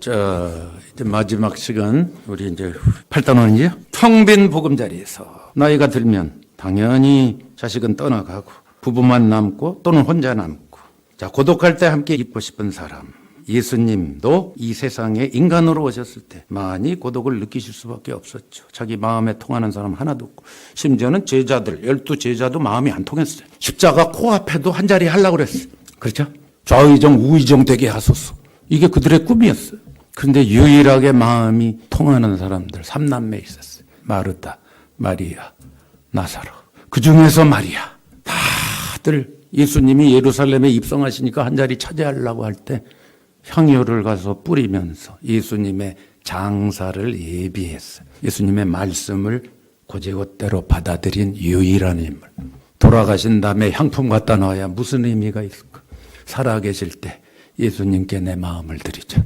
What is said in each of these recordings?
이제 마지막 시간, 우리 이제 8단원이죠. 텅 빈 보금자리에서 나이가 들면 당연히 자식은 떠나가고 부부만 남고 또는 혼자 남고, 자, 고독할 때 함께 있고 싶은 사람. 예수님도 이 세상에 인간으로 오셨을 때 많이 고독을 느끼실 수밖에 없었죠. 자기 마음에 통하는 사람 하나도 없고, 심지어는 제자들, 12제자도 마음이 안 통했어요. 십자가 코앞에도 한 자리 하려고 그랬어요. 그렇죠? 좌의정 우의정 되게 하소서. 이게 그들의 꿈이었어요. 그런데 유일하게 마음이 통하는 사람들 3남매 있었어요. 마르다, 마리아, 나사로. 그 중에서 마리아. 다들 예수님이 예루살렘에 입성하시니까 한 자리 차지하려고 할 때 향유를 가서 뿌리면서 예수님의 장사를 예비했어요. 예수님의 말씀을 곧이곧대로 받아들인 유일한 인물. 돌아가신 다음에 향품 갖다 놔야 무슨 의미가 있을까? 살아계실 때 예수님께 내 마음을 드리자.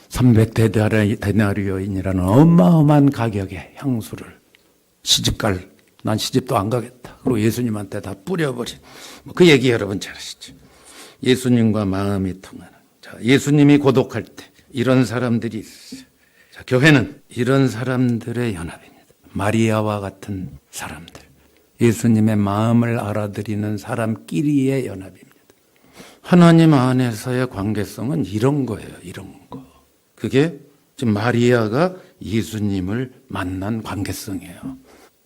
300데나리오인이라는 어마어마한 가격의 향수를 시집갈, 난 시집도 안 가겠다. 그리고 예수님한테 다 뿌려버린, 그 얘기 여러분 잘 아시죠? 예수님과 마음이 통하는. 자, 예수님이 고독할 때 이런 사람들이 있어요. 자, 교회는 이런 사람들의 연합입니다. 마리아와 같은 사람들. 예수님의 마음을 알아들이는 사람끼리의 연합입니다. 하나님 안에서의 관계성은 이런 거예요. 이런 거. 그게 지금 마리아가 예수님을 만난 관계성이에요.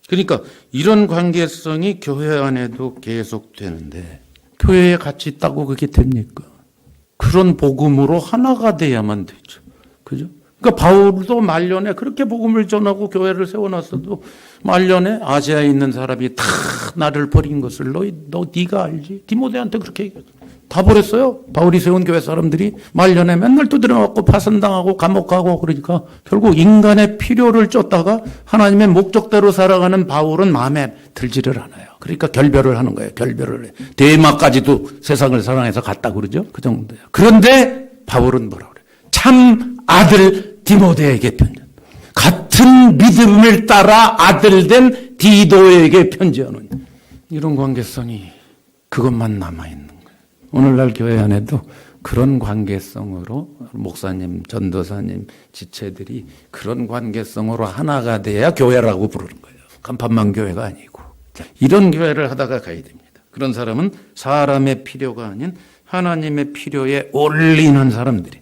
그러니까 이런 관계성이 교회 안에도 계속되는데, 교회에 같이 있다고 그게 됩니까? 그런 복음으로 하나가 돼야만 되죠. 그죠? 그러니까 바울도 말년에 그렇게 복음을 전하고 교회를 세워놨어도 말년에 아시아에 있는 사람이 다 나를 버린 것을 네가 알지? 디모데한테 그렇게 얘기했어. 다 버렸어요. 바울이 세운 교회 사람들이 말년에 맨날 두드려맞고 파선당하고 감옥 가고, 그러니까 결국 인간의 필요를 쫓다가 하나님의 목적대로 살아가는 바울은 마음에 들지를 않아요. 그러니까 결별을 하는 거예요. 결별을 해. 대마까지도 세상을 사랑해서 갔다 그러죠. 그 정도예요. 그런데 바울은 뭐라 그래요? 참 아들 디모데에게 편지. 같은 믿음을 따라 아들된 디도에게 편지하는 이런 관계성이, 그것만 남아있는 거예요. 오늘날 교회 안에도 그런 관계성으로 목사님, 전도사님, 지체들이 그런 관계성으로 하나가 돼야 교회라고 부르는 거예요. 간판만 교회가 아니고. 이런 교회를 하다가 가야 됩니다. 그런 사람은 사람의 필요가 아닌 하나님의 필요에 올리는 사람들이.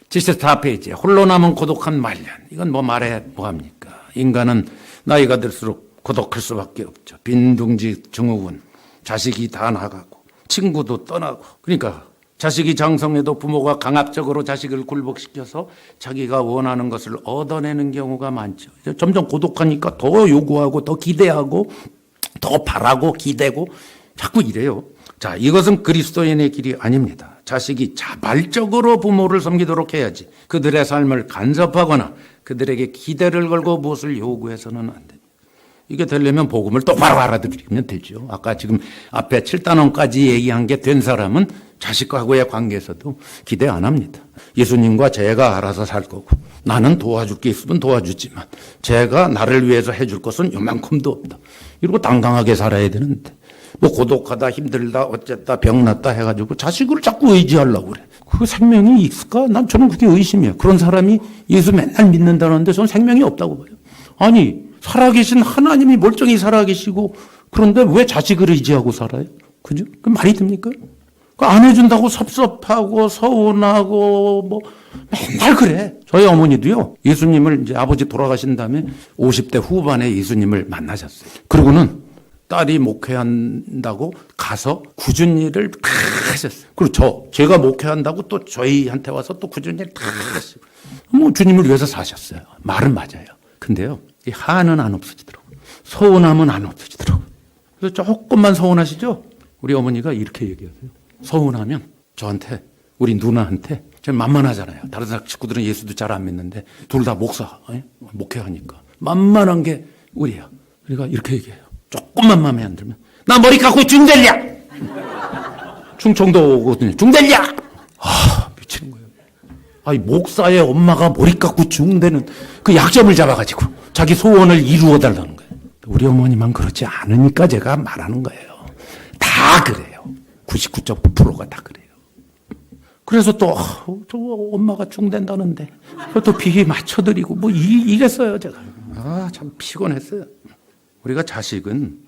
74페이지에 홀로 남은 고독한 말년. 이건 뭐 말해 뭐합니까? 인간은 나이가 들수록 고독할 수밖에 없죠. 빈둥지 증후군, 자식이 다 나가고 친구도 떠나고. 그러니까 자식이 장성해도 부모가 강압적으로 자식을 굴복시켜서 자기가 원하는 것을 얻어내는 경우가 많죠. 점점 고독하니까 더 요구하고 더 기대하고 더 바라고 기대고 자꾸 이래요. 자, 이것은 그리스도인의 길이 아닙니다. 자식이 자발적으로 부모를 섬기도록 해야지 그들의 삶을 간섭하거나 그들에게 기대를 걸고 무엇을 요구해서는 안 됩니다. 이게 되려면 복음을 똑바로 알아들으면 되죠. 아까 지금 앞에 7단원까지 얘기한 게 된 사람은 자식과의 관계에서도 기대 안 합니다. 예수님과 제가 알아서 살 거고, 나는 도와줄 게 있으면 도와주지만 제가 나를 위해서 해줄 것은 요만큼도 없다. 이러고 당당하게 살아야 되는데, 뭐 고독하다, 힘들다, 어쨌다, 병났다 해가지고 자식을 자꾸 의지하려고 그래. 그 생명이 있을까? 저는 그게 의심이에요. 그런 사람이 예수 맨날 믿는다는데 저는 생명이 없다고 봐요. 아니, 살아계신 하나님이 멀쩡히 살아계시고, 그런데 왜 자식을 의지하고 살아요? 그죠? 그 말이 됩니까? 안 해준다고 섭섭하고 서운하고 뭐 맨날 그래. 저희 어머니도요, 예수님을 이제 아버지 돌아가신 다음에 50대 후반에 예수님을 만나셨어요. 그리고는 딸이 목회한다고 가서 굳은 일을 다 하셨어요. 그리고 제가 목회한다고 또 저희한테 와서 또 굳은 일 다 하셨어요. 뭐 주님을 위해서 사셨어요. 말은 맞아요. 근데요, 이 한은 안 없어지더라고요. 서운함은 안 없어지더라고요. 그래서 조금만 서운하시죠? 우리 어머니가 이렇게 얘기하세요. 서운하면 저한테, 우리 누나한테, 제가 만만하잖아요. 다른 사람 친구들은 예수도 잘 안 믿는데 둘 다 목회하니까 만만한 게 우리야. 그러니까 이렇게 얘기해요. 조금만 마음에 안 들면 나 머리 깎고 중될랴. 충청도 오거든요. 중될랴. 미치는 거예요. 아니, 목사의 엄마가 머리 깎고 중대는 그 약점을 잡아가지고 자기 소원을 이루어달라는 거예요. 우리 어머니만 그렇지 않으니까 제가 말하는 거예요. 다 그래요. 99.9%가 다 그래요. 그래서 또 저 엄마가 중된다는데 또 비위 맞춰드리고 뭐 이랬어요 제가. 참 피곤했어요. 우리가 자식은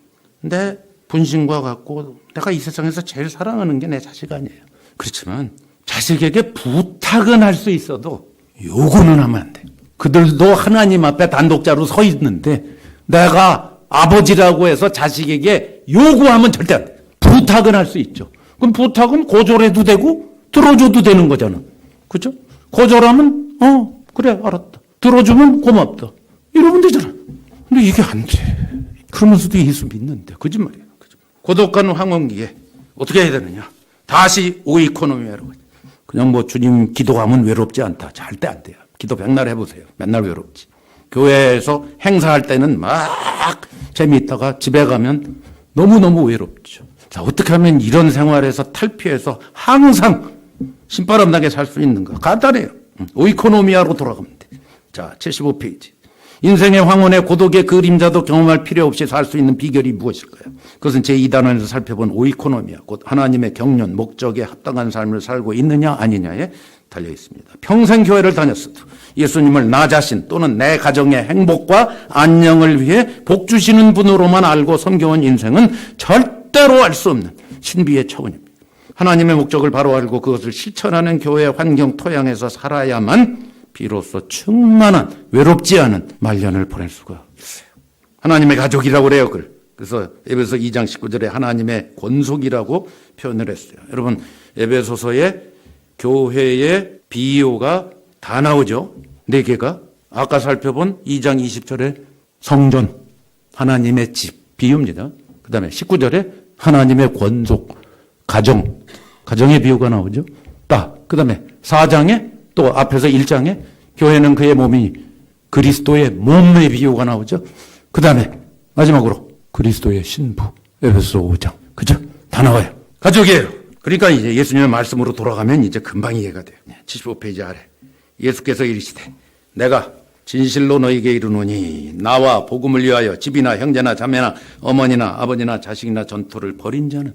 내 분신과 같고 내가 이 세상에서 제일 사랑하는 게 내 자식 아니에요. 그렇지만 자식에게 부탁은 할 수 있어도 요구는 하면 안 돼. 그들도 하나님 앞에 단독자로 서 있는데 내가 아버지라고 해서 자식에게 요구하면 절대 안 돼. 부탁은 할 수 있죠. 그럼 부탁은 거절해도 되고 들어줘도 되는 거잖아. 그죠? 거절하면 그래 알았다. 들어주면 고맙다. 이러면 되잖아. 근데 이게 안 돼. 그러면서도 예수 믿는데 거짓말이에요. 고독한 황혼기에 어떻게 해야 되느냐? 다시 오이코노미아로. 그냥 뭐 주님 기도하면 외롭지 않다. 절대 안 돼요. 기도 백날 해보세요. 맨날 외롭지. 교회에서 행사할 때는 막 재미있다가 집에 가면 너무너무 외롭죠. 자, 어떻게 하면 이런 생활에서 탈피해서 항상 신바람 나게 살 수 있는가? 간단해요. 오이코노미아로 돌아가면 돼. 자, 75페이지. 인생의 황혼의 고독의 그림자도 경험할 필요 없이 살 수 있는 비결이 무엇일까요? 그것은 제2단원에서 살펴본 오이코노미아, 곧 하나님의 경륜, 목적에 합당한 삶을 살고 있느냐 아니냐에 달려 있습니다. 평생 교회를 다녔어도 예수님을 나 자신 또는 내 가정의 행복과 안녕을 위해 복 주시는 분으로만 알고 섬겨온 인생은 절대로 알 수 없는 신비의 차원입니다. 하나님의 목적을 바로 알고 그것을 실천하는 교회 환경 토양에서 살아야만 비로소 충만한 외롭지 않은 말년을 보낼 수가 있어요. 하나님의 가족이라고 그래요. 그래서 에베소 2장 19절에 하나님의 권속이라고 표현을 했어요. 여러분 에베소서에 교회의 비유가 다 나오죠. 4개가. 아까 살펴본 2장 20절에 성전, 하나님의 집 비유입니다. 그 다음에 19절에 하나님의 권속, 가정의 비유가 나오죠. 그 다음에 4장에 또 앞에서 1장에 교회는 그의 몸이 그리스도의 몸의 비유가 나오죠. 그 다음에 마지막으로 그리스도의 신부 에베소 5장. 그죠? 다 나와요. 가족이에요. 그러니까 이제 예수님의 말씀으로 돌아가면 이제 금방 이해가 돼요. 75페이지 아래 예수께서 이르시되 내가 진실로 너에게 이르노니 나와 복음을 위하여 집이나 형제나 자매나 어머니나 아버지나 자식이나 전토를 벌인 자는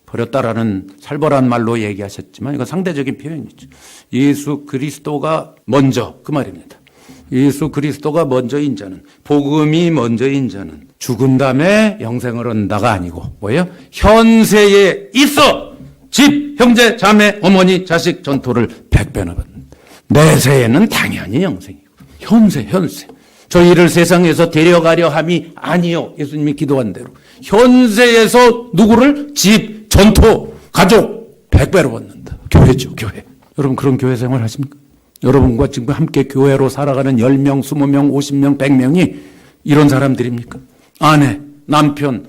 버렸다라는 살벌한 말로 얘기하셨지만 이건 상대적인 표현이죠. 예수 그리스도가 먼저 그 말입니다. 예수 그리스도가 먼저인 자는 복음이 먼저인 자는 죽은 다음에 영생을 얻는다가 아니고 뭐예요? 현세에 있어 집, 형제, 자매, 어머니, 자식 전토를 100배나 받는다. 내세에는 당연히 영생이고 현세 저희를 세상에서 데려가려 함이 아니요. 예수님이 기도한 대로 현세에서 누구를 집, 전토, 가족 100배로 받는다. 교회죠, 교회. 여러분 그런 교회 생활 하십니까? 여러분과 지금 함께 교회로 살아가는 10명, 20명, 50명, 100명이 이런 사람들입니까? 아내, 남편,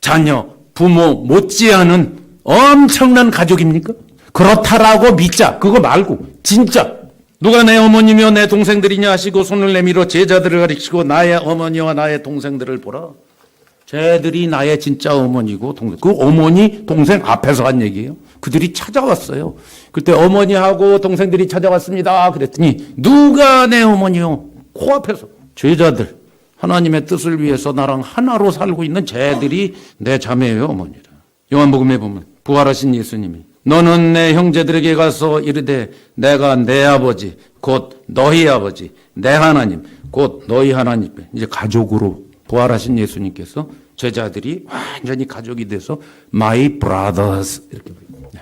자녀, 부모 못지않은 엄청난 가족입니까? 그렇다라고 믿자. 그거 말고 진짜 누가 내 어머니며 내 동생들이냐 하시고 손을 내밀어 제자들을 가리키고 나의 어머니와 나의 동생들을 보라. 쟤들이 나의 진짜 어머니고 동생. 그 어머니 동생 앞에서 한 얘기예요. 그들이 찾아왔어요. 그때 어머니하고 동생들이 찾아왔습니다. 그랬더니 누가 내 어머니요? 코앞에서 제자들 하나님의 뜻을 위해서 나랑 하나로 살고 있는 쟤들이 내 자매예요, 어머니라. 요한복음에 보면 부활하신 예수님이 너는 내 형제들에게 가서 이르되 내가 내 아버지 곧 너희 아버지 내 하나님 곧 너희 하나님. 이제 가족으로 부활하신 예수님께서 제자들이 완전히 가족이 돼서 my brothers 이렇게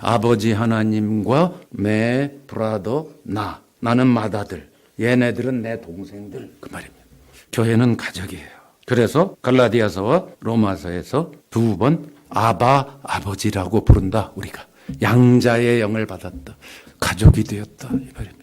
아버지 하나님과 내 브라더 나는 맏아들 얘네들은 내 동생들 그 말입니다. 교회는 가족이에요. 그래서 갈라디아서와 로마서에서 2번 아바 아버지라고 부른다. 우리가 양자의 영을 받았다. 가족이 되었다. 이 말입니다.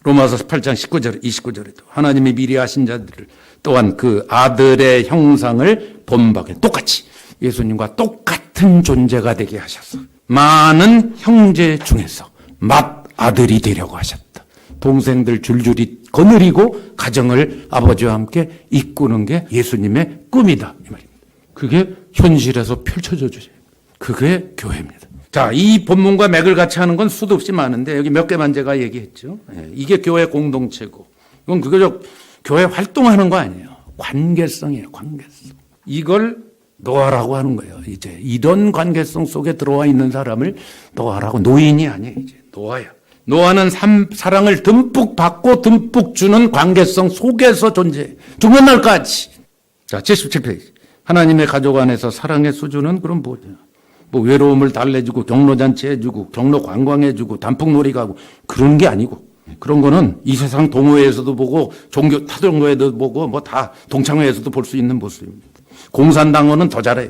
로마서 8장 19절 29절에도 하나님이 미리 하신 자들을 또한 그 아들의 형상을 본받게 똑같이 예수님과 똑같은 존재가 되게 하셔서 많은 형제 중에서 맏아들이 되려고 하셨다. 동생들 줄줄이 거느리고 가정을 아버지와 함께 이꾸는 게 예수님의 꿈이다. 이 말입니다. 그게 현실에서 펼쳐져 주세요. 그게 교회입니다. 자, 이 본문과 맥을 같이 하는 건 수도 없이 많은데 여기 몇 개만 제가 얘기했죠. 이게 교회 공동체고 이건 그저 교회 활동하는 거 아니에요. 관계성이에요. 관계성. 이걸 노아라고 하는 거예요. 이제 이런 관계성 속에 들어와 있는 사람을 노아라고. 노인이 아니에요. 이제 노아야. 노아는 사랑을 듬뿍 받고 듬뿍 주는 관계성 속에서 존재해. 죽는 날까지. 자, 77페이지. 하나님의 가족 안에서 사랑의 수준은 그럼 뭐냐? 뭐 외로움을 달래주고 경로잔치 해주고 경로 관광해주고 단풍놀이 가고 그런 게 아니고, 그런 거는 이 세상 동호회에서도 보고 종교 타종교회도 보고 뭐 다 동창회에서도 볼 수 있는 모습입니다. 공산당원은 더 잘해.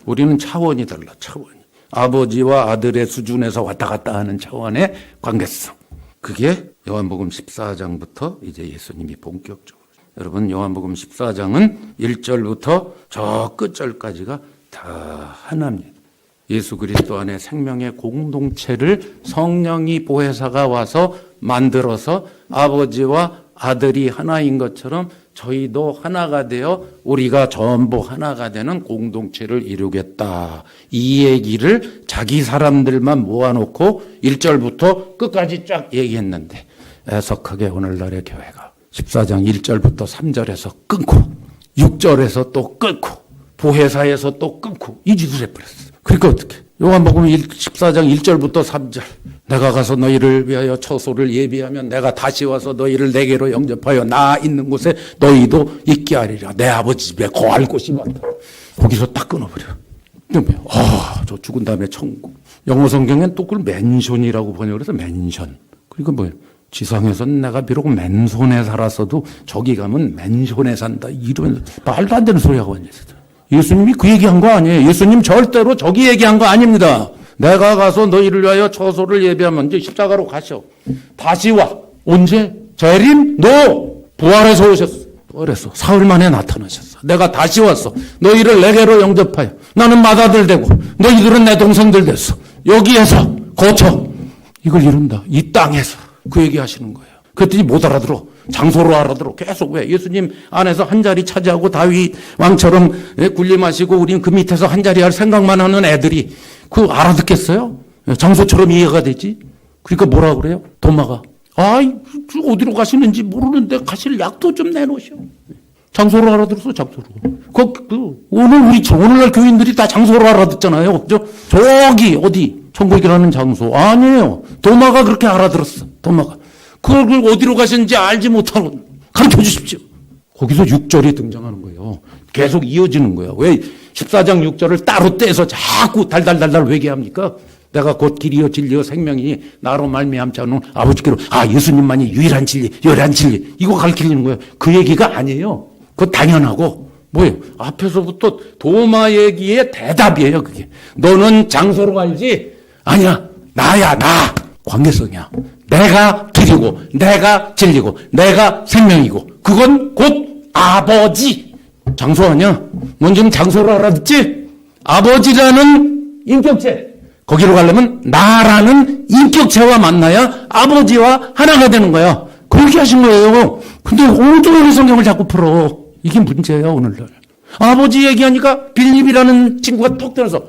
우리는 차원이 달라. 차원이. 아버지와 아들의 수준에서 왔다 갔다 하는 차원의 관계성. 그게 요한복음 14장부터 이제 예수님이 본격적으로. 여러분, 요한복음 14장은 1절부터 저 끝절까지가 다 하나입니다. 예수 그리스도 안에 생명의 공동체를 성령이 보혜사가 와서 만들어서 아버지와 아들이 하나인 것처럼 저희도 하나가 되어 우리가 전부 하나가 되는 공동체를 이루겠다. 이 얘기를 자기 사람들만 모아놓고 1절부터 끝까지 쫙 얘기했는데, 애석하게 오늘날의 교회가 14장 1절부터 3절에서 끊고 6절에서 또 끊고 보혜사에서 또 끊고 이 짓을 해버렸어요. 그러니까 어떻게? 요한복음 14장 1절부터 3절. 내가 가서 너희를 위하여 처소를 예비하면 내가 다시 와서 너희를 내게로 영접하여 나 있는 곳에 너희도 있게 하리라. 내 아버지 집에 거할 곳이 많다. 거기서 딱 끊어버려. 저 죽은 다음에 천국. 영어 성경엔 또 그걸 맨션이라고 번역을 해서 맨션. 그러니까 뭐예요? 지상에서는 내가 비록 맨손에 살았어도 저기 가면 맨션에 산다. 이런 말도 안 되는 소리하고 앉아있어요. 예수님이 그 얘기한 거 아니에요. 예수님 절대로 저기 얘기한 거 아닙니다. 내가 가서 너희를 위하여 처소를 예비하면 이제 십자가로 가셔. 다시 와. 언제? 재림? 부활해서 오셨어. 부활해서 사흘 만에 나타나셨어. 내가 다시 왔어. 너희를 내게로 영접하여. 나는 맏아들 되고 너희들은 내 동생들 됐어. 여기에서 거쳐. 이걸 이룬다. 이 땅에서. 그 얘기 하시는 거예요. 그랬더니 못 알아들어. 장소로 알아들어. 계속 왜? 예수님 안에서 한 자리 차지하고 다윗 왕처럼 군림하시고 우리는 그 밑에서 한 자리 할 생각만 하는 애들이 그거 알아듣겠어요? 장소처럼 이해가 되지? 그러니까 뭐라 그래요? 도마가. 어디로 가시는지 모르는데 가실 약도 좀 내놓으시오. 장소로 알아들었어, 장소로. 오늘날 교인들이 다 장소로 알아듣잖아요. 그죠? 저기, 어디? 천국이라는 장소. 아니에요. 도마가 그렇게 알아들었어. 도마가. 그걸 어디로 가시는지 알지 못하고 가르쳐 주십시오. 거기서 6절이 등장하는 거예요. 계속 이어지는 거예요. 왜 14장 6절을 따로 떼서 자꾸 달달달달 회개합니까? 내가 곧 길이요 진리요 생명이니 나로 말미암지 않은 아버지께로 예수님만이 유일한 진리, 열한 진리 이거 가르치는 거예요. 그 얘기가 아니에요. 그거 당연하고 뭐예요? 앞에서부터 도마 얘기의 대답이에요. 그게 너는 장소로 알지? 아니야. 나야 나. 관계성이야. 내가 길이고 내가 진리고 내가 생명이고 그건 곧 아버지. 장소 아니야? 뭔 좀 장소로 알아듣지? 아버지라는 인격체. 거기로 가려면 나라는 인격체와 만나야 아버지와 하나가 되는 거야. 그렇게 하신 거예요. 근데 오늘도 성경을 자꾸 풀어. 이게 문제예요, 오늘날. 아버지 얘기하니까 빌립이라는 친구가 톡 들어서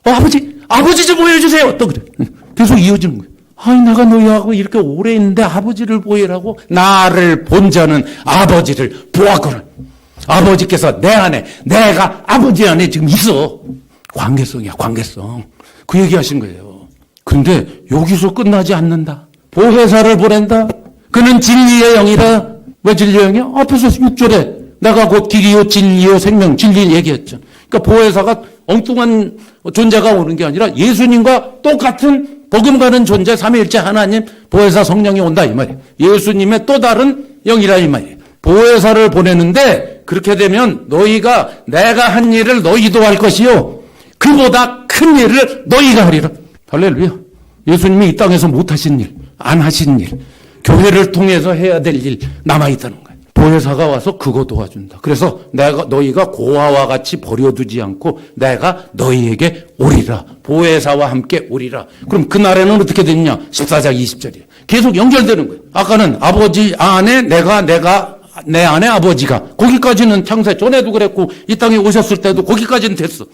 아버지 좀 보여주세요. 또 그래. 계속 이어지는 거예요. 내가 너희하고 이렇게 오래 있는데 아버지를 보이라고? 나를 본 자는 아버지를 보았거늘. 아버지께서 내 안에, 내가 아버지 안에 지금 있어. 관계성이야, 관계성. 그 얘기 하신 거예요. 근데 여기서 끝나지 않는다. 보혜사를 보낸다. 그는 진리의 영이다. 왜 진리의 영이야? 앞에서 6절에 내가 곧 길이요 진리요 생명, 진리를 얘기했죠. 그러니까 보혜사가 엉뚱한 존재가 오는 게 아니라 예수님과 똑같은 복음 가는 존재, 삼위일체 하나님, 보혜사 성령이 온다 이 말이에요. 예수님의 또 다른 영이라 이 말이에요. 보혜사를 보내는데 그렇게 되면 너희가 내가 한 일을 너희도 할 것이요 그보다 큰 일을 너희가 하리라. 할렐루야. 예수님이 이 땅에서 못하신 일, 안 하신 일, 교회를 통해서 해야 될 일 남아있다는 거예요. 보혜사가 와서 그거 도와준다. 그래서 너희가 고아와 같이 버려두지 않고 내가 너희에게 오리라. 보혜사와 함께 오리라. 그럼 그날에는 어떻게 됐냐? 14장 20절이에요. 계속 연결되는 거예요. 아까는 아버지 안에 내가 내 안에 아버지가 거기까지는 창세 전에도 그랬고 이 땅에 오셨을 때도 거기까지는 됐어.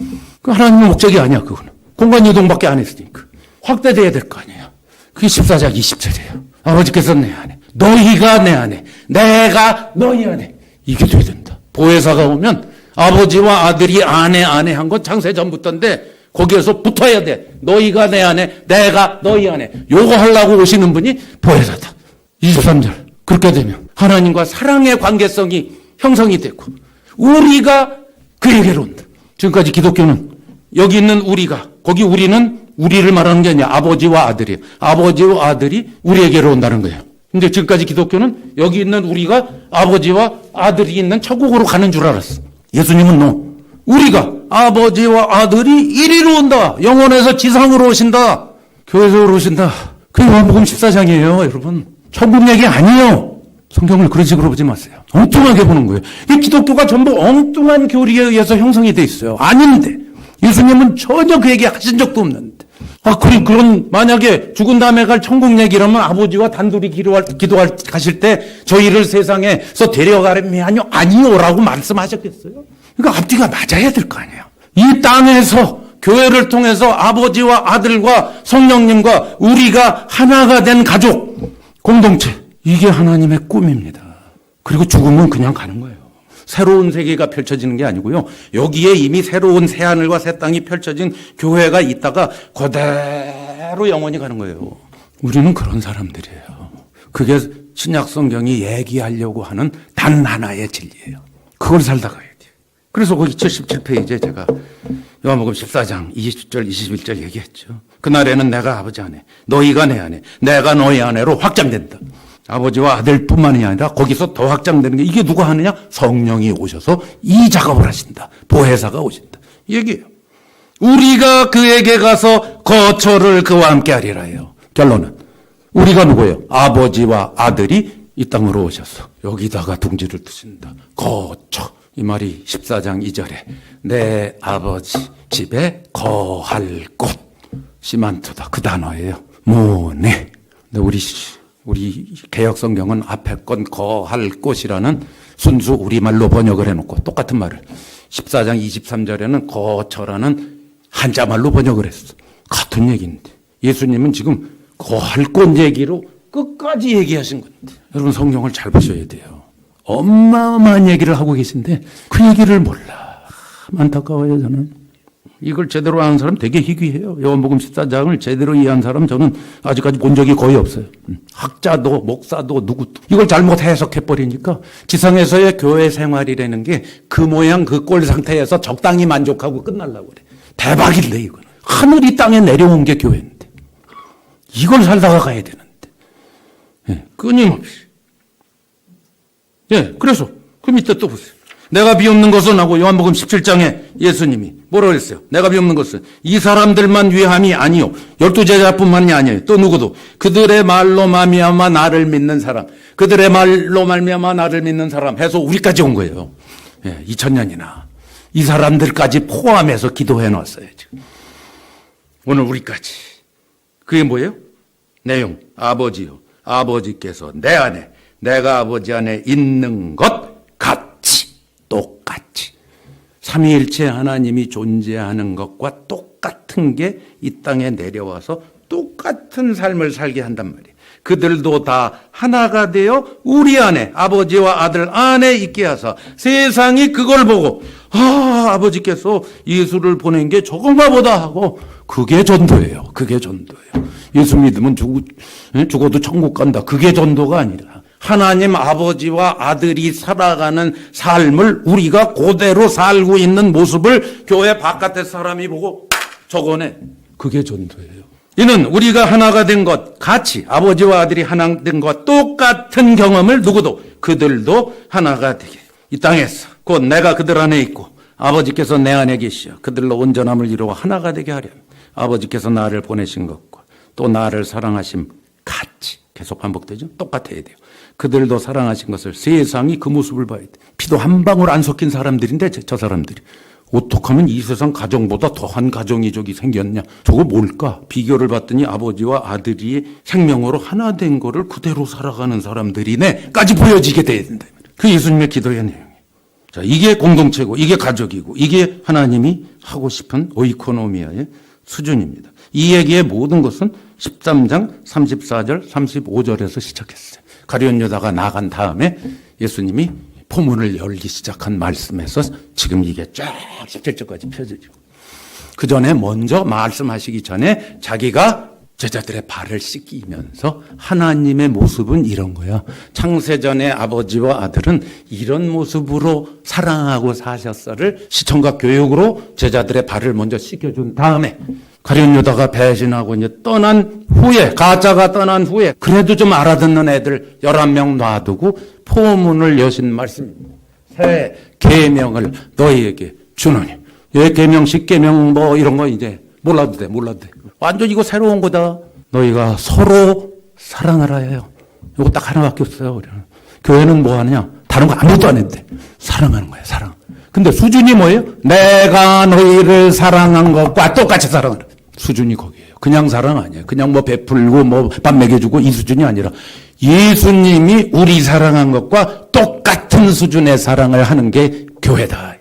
그 하나님의 목적이 아니야. 그거는 공간 이동밖에 안 했으니까 확대돼야 될 거 아니에요. 그게 14장 20절이에요. 아버지께서 내 안에, 너희가 내 안에, 내가 너희 안에. 이게 돼야 된다. 보혜사가 오면 아버지와 아들이 안에 한 건 창세 전부터인데 거기에서 붙어야 돼. 너희가 내 안에, 내가 너희 안에. 요거 하려고 오시는 분이 보혜사다. 23절. 그렇게 되면 하나님과 사랑의 관계성이 형성이 되고 우리가 그에게로 온다. 지금까지 기독교는 여기 있는 우리가, 거기 우리는 우리를 말하는 게 아니야. 아버지와 아들이에요. 아버지와 아들이 우리에게로 온다는 거예요. 근데 지금까지 기독교는 여기 있는 우리가 아버지와 아들이 있는 천국으로 가는 줄 알았어. 예수님은 no. 우리가 아버지와 아들이 이리로 온다. 영원에서 지상으로 오신다. 교회에서 오신다. 그게 요한복음 14장이에요, 여러분. 천국 얘기 아니에요. 성경을 그런 식으로 보지 마세요. 엉뚱하게 보는 거예요. 이 기독교가 전부 엉뚱한 교리에 의해서 형성이 돼 있어요. 아닌데 예수님은 전혀 그 얘기 하신 적도 없는데. 그런 만약에 죽은 다음에 갈 천국 얘기라면 아버지와 단둘이 기도할 가실 때 저희를 세상에서 데려가려면 아니요라고 말씀하셨겠어요? 그러니까 앞뒤가 맞아야 될 거 아니에요. 이 땅에서 교회를 통해서 아버지와 아들과 성령님과 우리가 하나가 된 가족, 공동체, 이게 하나님의 꿈입니다. 그리고 죽으면 그냥 가는 거예요. 새로운 세계가 펼쳐지는 게 아니고요. 여기에 이미 새로운 새하늘과 새 땅이 펼쳐진 교회가 있다가 그대로 영원히 가는 거예요. 우리는 그런 사람들이에요. 그게 신약 성경이 얘기하려고 하는 단 하나의 진리예요. 그걸 살다가 해야 돼요. 그래서 거기 77페이지에 제가 요한복음 14장 20절 21절 얘기했죠. 그날에는 내가 아버지 안에, 너희가 내 안에, 내가 너희 안에로 확장된다. 아버지와 아들뿐만이 아니라 거기서 더 확장되는 게 이게 누가 하느냐? 성령이 오셔서 이 작업을 하신다. 보혜사가 오신다. 이 얘기예요. 우리가 그에게 가서 거처를 그와 함께 하리라 해요. 결론은 우리가 누구예요? 아버지와 아들이 이 땅으로 오셔서 여기다가 둥지를 두신다. 거처. 이 말이 14장 2절에 내 아버지 집에 거할 곳. 시만토다. 그 단어예요. 모네. 근데 우리 개역 성경은 앞에 건 거할 곳이라는 순수 우리말로 번역을 해놓고 똑같은 말을 14장 23절에는 거처라는 한자말로 번역을 했어. 같은 얘기인데 예수님은 지금 거할 곳 얘기로 끝까지 얘기하신 건데 여러분 성경을 잘 보셔야 돼요. 어마어마한 얘기를 하고 계신데 그 얘기를 몰라. 안타까워요 저는. 이걸 제대로 아는 사람 되게 희귀해요. 요한복음 14장을 제대로 이해한 사람 저는 아직까지 본 적이 거의 없어요. 학자도 목사도 누구도 이걸 잘못 해석해버리니까 지상에서의 교회 생활이라는 게 그 모양 그 꼴 상태에서 적당히 만족하고 끝날라고 그래. 대박인데 이거는. 하늘이 땅에 내려온 게 교회인데 이걸 살다가 가야 되는데 끊임없이. 그래서 그 밑에 또 보세요. 내가 비옵는 것은 하고 요한복음 17장에 예수님이 뭐라고 그랬어요? 내가 비옵는 것은 이 사람들만 위함이 아니요 12제자뿐만이 아니에요. 또 누구도 그들의 말로 말미암아 나를 믿는 사람, 그들의 말로 말미암아 나를 믿는 사람 해서 우리까지 온 거예요. 2000년이나 이 사람들까지 포함해서 기도해 놨어요. 지금. 오늘 우리까지. 그게 뭐예요? 내용. 아버지요. 아버지께서 내 안에 내가 아버지 안에 있는 것 같이 똑같이 삼위일체 하나님이 존재하는 것과 똑같은 게 이 땅에 내려와서 똑같은 삶을 살게 한단 말이에요. 그들도 다 하나가 되어 우리 안에 아버지와 아들 안에 있게 하사 세상이 그걸 보고 아버지께서 예수를 보낸 게 저건가 보다 하고 그게 전도예요. 그게 전도예요. 예수 믿으면 죽어도 천국 간다. 그게 전도가 아니라 하나님 아버지와 아들이 살아가는 삶을 우리가 그대로 살고 있는 모습을 교회 바깥의 사람이 보고 저거네. 그게 전도예요. 이는 우리가 하나가 된 것 같이 아버지와 아들이 하나 된 것 똑같은 경험을 누구도 그들도 하나가 되게 이 땅에서 곧 내가 그들 안에 있고 아버지께서 내 안에 계시어 그들로 온전함을 이루어 하나가 되게 하려 아버지께서 나를 보내신 것과 또 나를 사랑하심 같이 계속 반복되죠. 똑같아야 돼요. 그들도 사랑하신 것을 세상이 그 모습을 봐야 돼. 피도 한 방울 안 섞인 사람들인데 저 사람들이 어떻게 하면 이 세상 가정보다 더한 가정이 저기 생겼냐. 저거 뭘까? 비교를 봤더니 아버지와 아들이 생명으로 하나 된 거를 그대로 살아가는 사람들이네 까지 보여지게 돼야 된다. 그 예수님의 기도의 내용이에요. 자, 이게 공동체고 이게 가족이고 이게 하나님이 하고 싶은 오이코노미아의 수준입니다. 이 얘기의 모든 것은 13장 34절 35절에서 시작했어요. 가룟 유다가 나간 다음에 예수님이 포문을 열기 시작한 말씀에서 지금 이게 쫙 17절까지 펴져지고 그 전에 먼저 말씀하시기 전에 자기가 제자들의 발을 씻기면서 하나님의 모습은 이런 거야. 창세전에 아버지와 아들은 이런 모습으로 사랑하고 사셨어를 시청각 교육으로 제자들의 발을 먼저 씻겨준 다음에 가룟 유다가 배신하고 이제 떠난 후에, 가짜가 떠난 후에 그래도 좀 알아듣는 애들 11명 놔두고 포문을 여신 말씀입니다. 새 계명을 너희에게 주노니. 예, 계명, 10계명 뭐 이런 거 이제 몰라도 돼. 완전 이거 새로운 거다. 너희가 서로 사랑하라 해요. 이거 딱 하나밖에 없어요. 우리는. 교회는 뭐 하느냐? 다른 거 아무것도 안 했는데 사랑하는 거예요. 사랑. 근데 수준이 뭐예요? 내가 너희를 사랑한 것과 똑같이 사랑하라. 수준이 거기에요. 그냥 사랑 아니에요. 그냥 뭐 베풀고 뭐 밥 먹여주고 이 수준이 아니라 예수님이 우리 사랑한 것과 똑같은 수준의 사랑을 하는 게 교회다.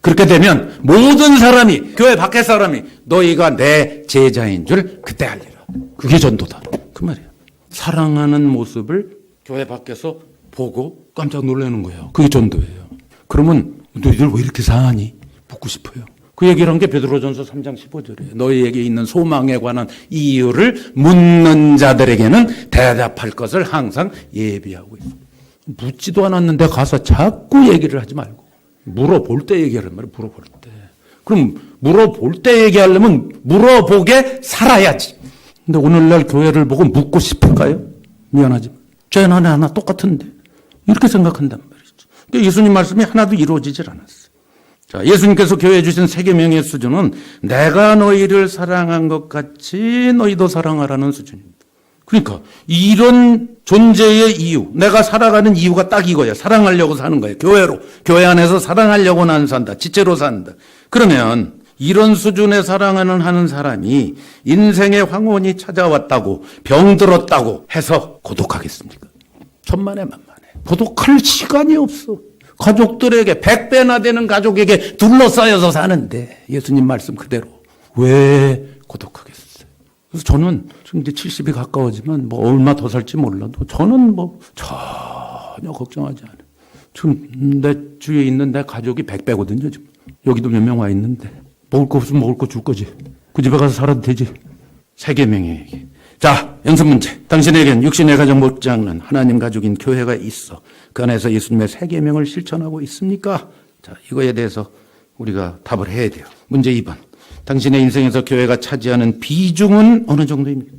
그렇게 되면 모든 사람이, 교회 밖의 사람이 너희가 내 제자인 줄 그때 알리라. 그게 전도다. 그 말이에요. 사랑하는 모습을 교회 밖에서 보고 깜짝 놀라는 거예요. 그게 전도예요. 그러면 너희들 왜 이렇게 사하니? 묻고 싶어요. 그 얘기를 한 게 베드로전서 3장 15절이에요. 너희에게 있는 소망에 관한 이유를 묻는 자들에게는 대답할 것을 항상 예비하고 있어. 묻지도 않았는데 가서 자꾸 얘기를 하지 말고 물어볼 때 얘기하란 말이에요. 물어볼 때. 그럼 물어볼 때 얘기하려면 물어보게 살아야지. 근데 오늘날 교회를 보고 묻고 싶을까요? 미안하지만 죄는 하나 똑같은데 이렇게 생각한단 말이죠. 그러니까 예수님 말씀이 하나도 이루어지질 않았어요. 자, 예수님께서 교회에 주신 세 계명의 수준은 내가 너희를 사랑한 것 같이 너희도 사랑하라는 수준입니다. 그러니까 이런 존재의 이유, 내가 살아가는 이유가 딱 이거예요. 사랑하려고 사는 거예요. 교회 안에서 사랑하려고 난 산다. 지체로 산다. 그러면 이런 수준의 사랑을 하는 사람이 인생의 황혼이 찾아왔다고 병들었다고 해서 고독하겠습니까? 천만에 만만해. 고독할 시간이 없어. 가족들에게 100배나 되는 가족에게 둘러싸여서 사는데 예수님 말씀 그대로 왜 고독하겠어요? 그래서 저는 지금 이제 70이 가까워지면 뭐 얼마 더 살지 몰라도 저는 뭐 전혀 걱정하지 않아요. 지금 내 주위에 있는 내 가족이 100배거든요. 지금 여기도 몇 명 와 있는데 먹을 거 없으면 먹을 거 줄 거지. 그 집에 가서 살아도 되지. 세 계명의 얘기. 자, 연습 문제. 당신에겐 육신의 가정 못지않는 하나님 가족인 교회가 있어. 그 안에서 예수님의 세 계명을 실천하고 있습니까? 자, 이거에 대해서 우리가 답을 해야 돼요. 문제 2번. 당신의 인생에서 교회가 차지하는 비중은 어느 정도입니까?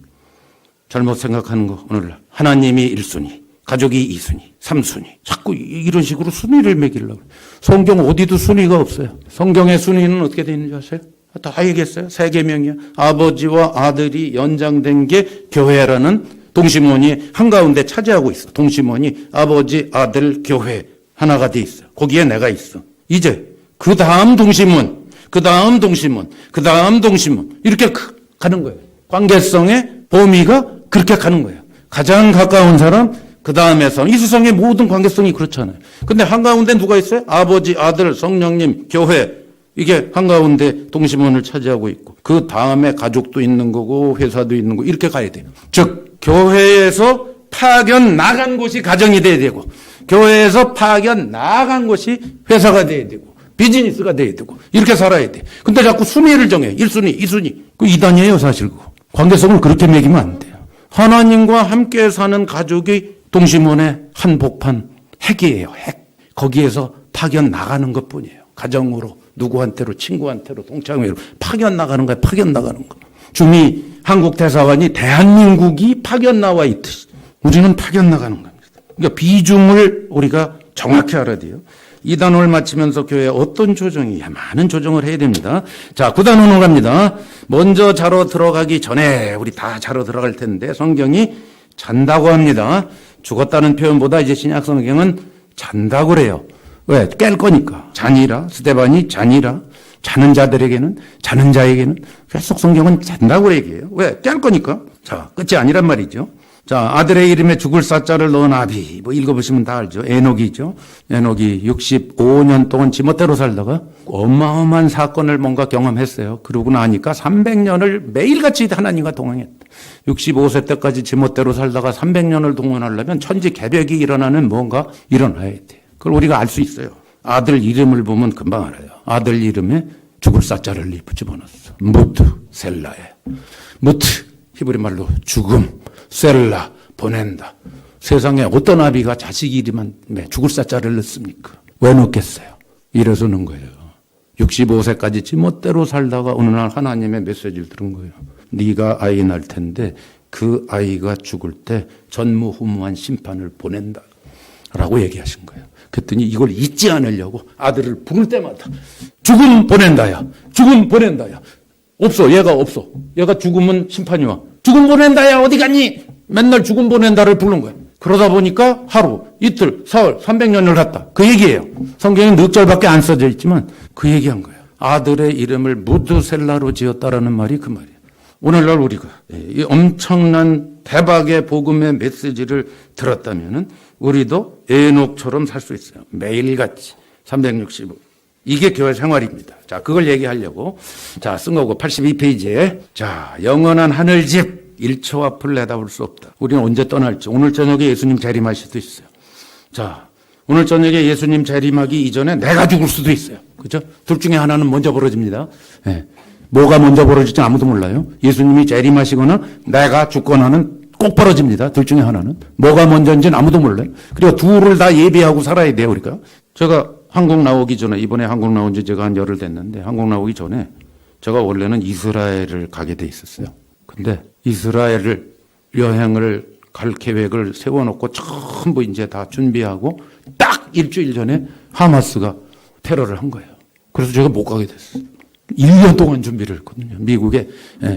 잘못 생각하는 거 오늘날. 하나님이 1순위, 가족이 2순위, 3순위. 자꾸 이런 식으로 순위를 매기려고. 성경 어디도 순위가 없어요. 성경의 순위는 어떻게 되어 있는지 아세요? 다 얘기했어요. 세 계명이야. 아버지와 아들이 연장된 게 교회라는 동심원이 한가운데 차지하고 있어. 동심원이 아버지, 아들, 교회 하나가 돼 있어. 거기에 내가 있어. 이제 그 다음 동심원, 그 다음 동심원, 그 다음 동심원 이렇게 가는 거예요. 관계성의 범위가 그렇게 가는 거예요. 가장 가까운 사람, 그 다음에 이 세상의 모든 관계성이 그렇잖아요. 근데 한가운데 누가 있어요? 아버지, 아들, 성령님, 교회. 이게 한가운데 동심원을 차지하고 있고 그 다음에 가족도 있는 거고 회사도 있는 거고 이렇게 가야 돼요. 즉 교회에서 파견 나간 곳이 가정이 돼야 되고 교회에서 파견 나간 곳이 회사가 돼야 되고 비즈니스가 돼야 되고 이렇게 살아야 돼. 근데 자꾸 순위를 정해. 1순위, 2순위. 그 이단이에요 사실 그거. 관계성을 그렇게 매기면 안 돼요. 하나님과 함께 사는 가족이 동심원의 한복판 핵이에요. 핵. 거기에서 파견 나가는 것뿐이에요. 가정으로. 누구한테로 친구한테로 동창회로 파견 나가는 거야. 파견 나가는 거. 주미 한국 대사관이 대한민국이 파견 나와 있듯이 우리는 파견 나가는 겁니다. 그러니까 비중을 우리가 정확히 알아야 돼요. 2단원을 마치면서 교회에 어떤 조정이 많은 조정을 해야 됩니다. 자, 9단원으로 갑니다. 먼저 자러 들어가기 전에 우리 다 자러 들어갈 텐데 성경이 잔다고 합니다. 죽었다는 표현보다 이제 신약 성경은 잔다고 그래요. 왜? 깰 거니까. 잔이라, 스데반이 잔이라, 자는 자들에게는, 자는 자에게는 계속 성경은 잔다고 얘기해요. 왜? 깰 거니까. 자, 끝이 아니란 말이죠. 자, 아들의 이름에 죽을 사자를 넣은 아비. 뭐 읽어보시면 다 알죠. 에녹이죠. 에녹이 65년 동안 지멋대로 살다가 어마어마한 사건을 뭔가 경험했어요. 그러고 나니까 300년을 매일같이 하나님과 동행했다. 65세 때까지 지멋대로 살다가 300년을 동원하려면 천지개벽이 일어나는 뭔가 일어나야 돼. 그걸 우리가 알 수 있어요. 아들 이름을 보면 금방 알아요. 아들 이름에 죽을 사자를 집어넣었어. 무트 셀라에. 무트 히브리 말로 죽음, 셀라 보낸다. 세상에 어떤 아비가 자식 이름만 죽을 사자를 넣습니까? 왜 넣겠어요? 이래서 넣은 거예요. 65세까지 지멋대로 살다가 어느 날 하나님의 메시지를 들은 거예요. 네가 아이 낳을 텐데 그 아이가 죽을 때 전무후무한 심판을 보낸다 라고 얘기하신 거예요. 그랬더니 이걸 잊지 않으려고 아들을 부를 때마다 죽음 보낸다야, 죽음 보낸다야. 없어, 얘가 없어. 얘가 죽으면 심판이 와. 죽음 보낸다야, 어디 갔니? 맨날 죽음 보낸다를 부른 거예요. 그러다 보니까 하루, 이틀, 사흘, 300년을 갔다. 그 얘기예요. 성경에 넉 절밖에 안 써져 있지만 그 얘기한 거예요. 아들의 이름을 무드셀라로 지었다라는 말이 그 말이에요. 오늘날 우리가 이 엄청난 대박의 복음의 메시지를 들었다면 우리도 에녹처럼 살 수 있어요. 매일같이 365. 이게 교회 생활입니다. 자, 그걸 얘기하려고 쓴 거고 82페이지에 영원한 하늘집 1초 앞을 내다볼 수 없다. 우리는 언제 떠날지. 오늘 저녁에 예수님 재림하실 수도 있어요. 자, 오늘 저녁에 예수님 재림하기 이전에 내가 죽을 수도 있어요. 그죠? 둘 중에 하나는 먼저 벌어집니다. 네. 뭐가 먼저 벌어질지 아무도 몰라요. 예수님이 재림하시거나 내가 죽거나는 꼭 벌어집니다. 둘 중에 하나는. 뭐가 먼저인지는 아무도 몰라요. 그리고 둘을 다 예비하고 살아야 돼요, 우리가. 제가 한국 나오기 전에, 이번에 한국 나온 지 제가 한 열흘 됐는데, 한국 나오기 전에 제가 원래는 이스라엘을 가게 돼 있었어요. 근데 이스라엘을 여행을 갈 계획을 세워놓고 전부 이제 다 준비하고 딱 일주일 전에 하마스가 테러를 한 거예요. 그래서 제가 못 가게 됐어요. 1년 동안 준비를 했거든요. 미국의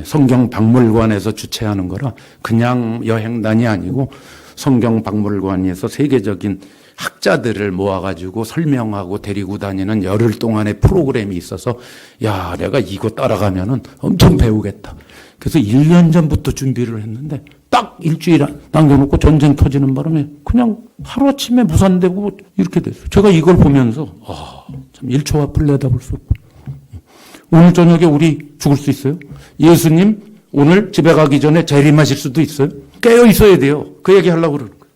성경박물관에서 주최하는 거라 그냥 여행단이 아니고 성경박물관에서 세계적인 학자들을 모아가지고 설명하고 데리고 다니는 열흘 동안의 프로그램이 있어서 야, 내가 이거 따라가면은 엄청 배우겠다. 그래서 1년 전부터 준비를 했는데 딱 일주일 남겨놓고 전쟁 터지는 바람에 그냥 하루아침에 무산되고 이렇게 됐어요. 제가 이걸 보면서 참 1초 앞을 내다볼 수 없고 오늘 저녁에 우리 죽을 수 있어요? 예수님 오늘 집에 가기 전에 재림하실 수도 있어요? 깨어 있어야 돼요. 그 얘기 하려고 그러는 거예요.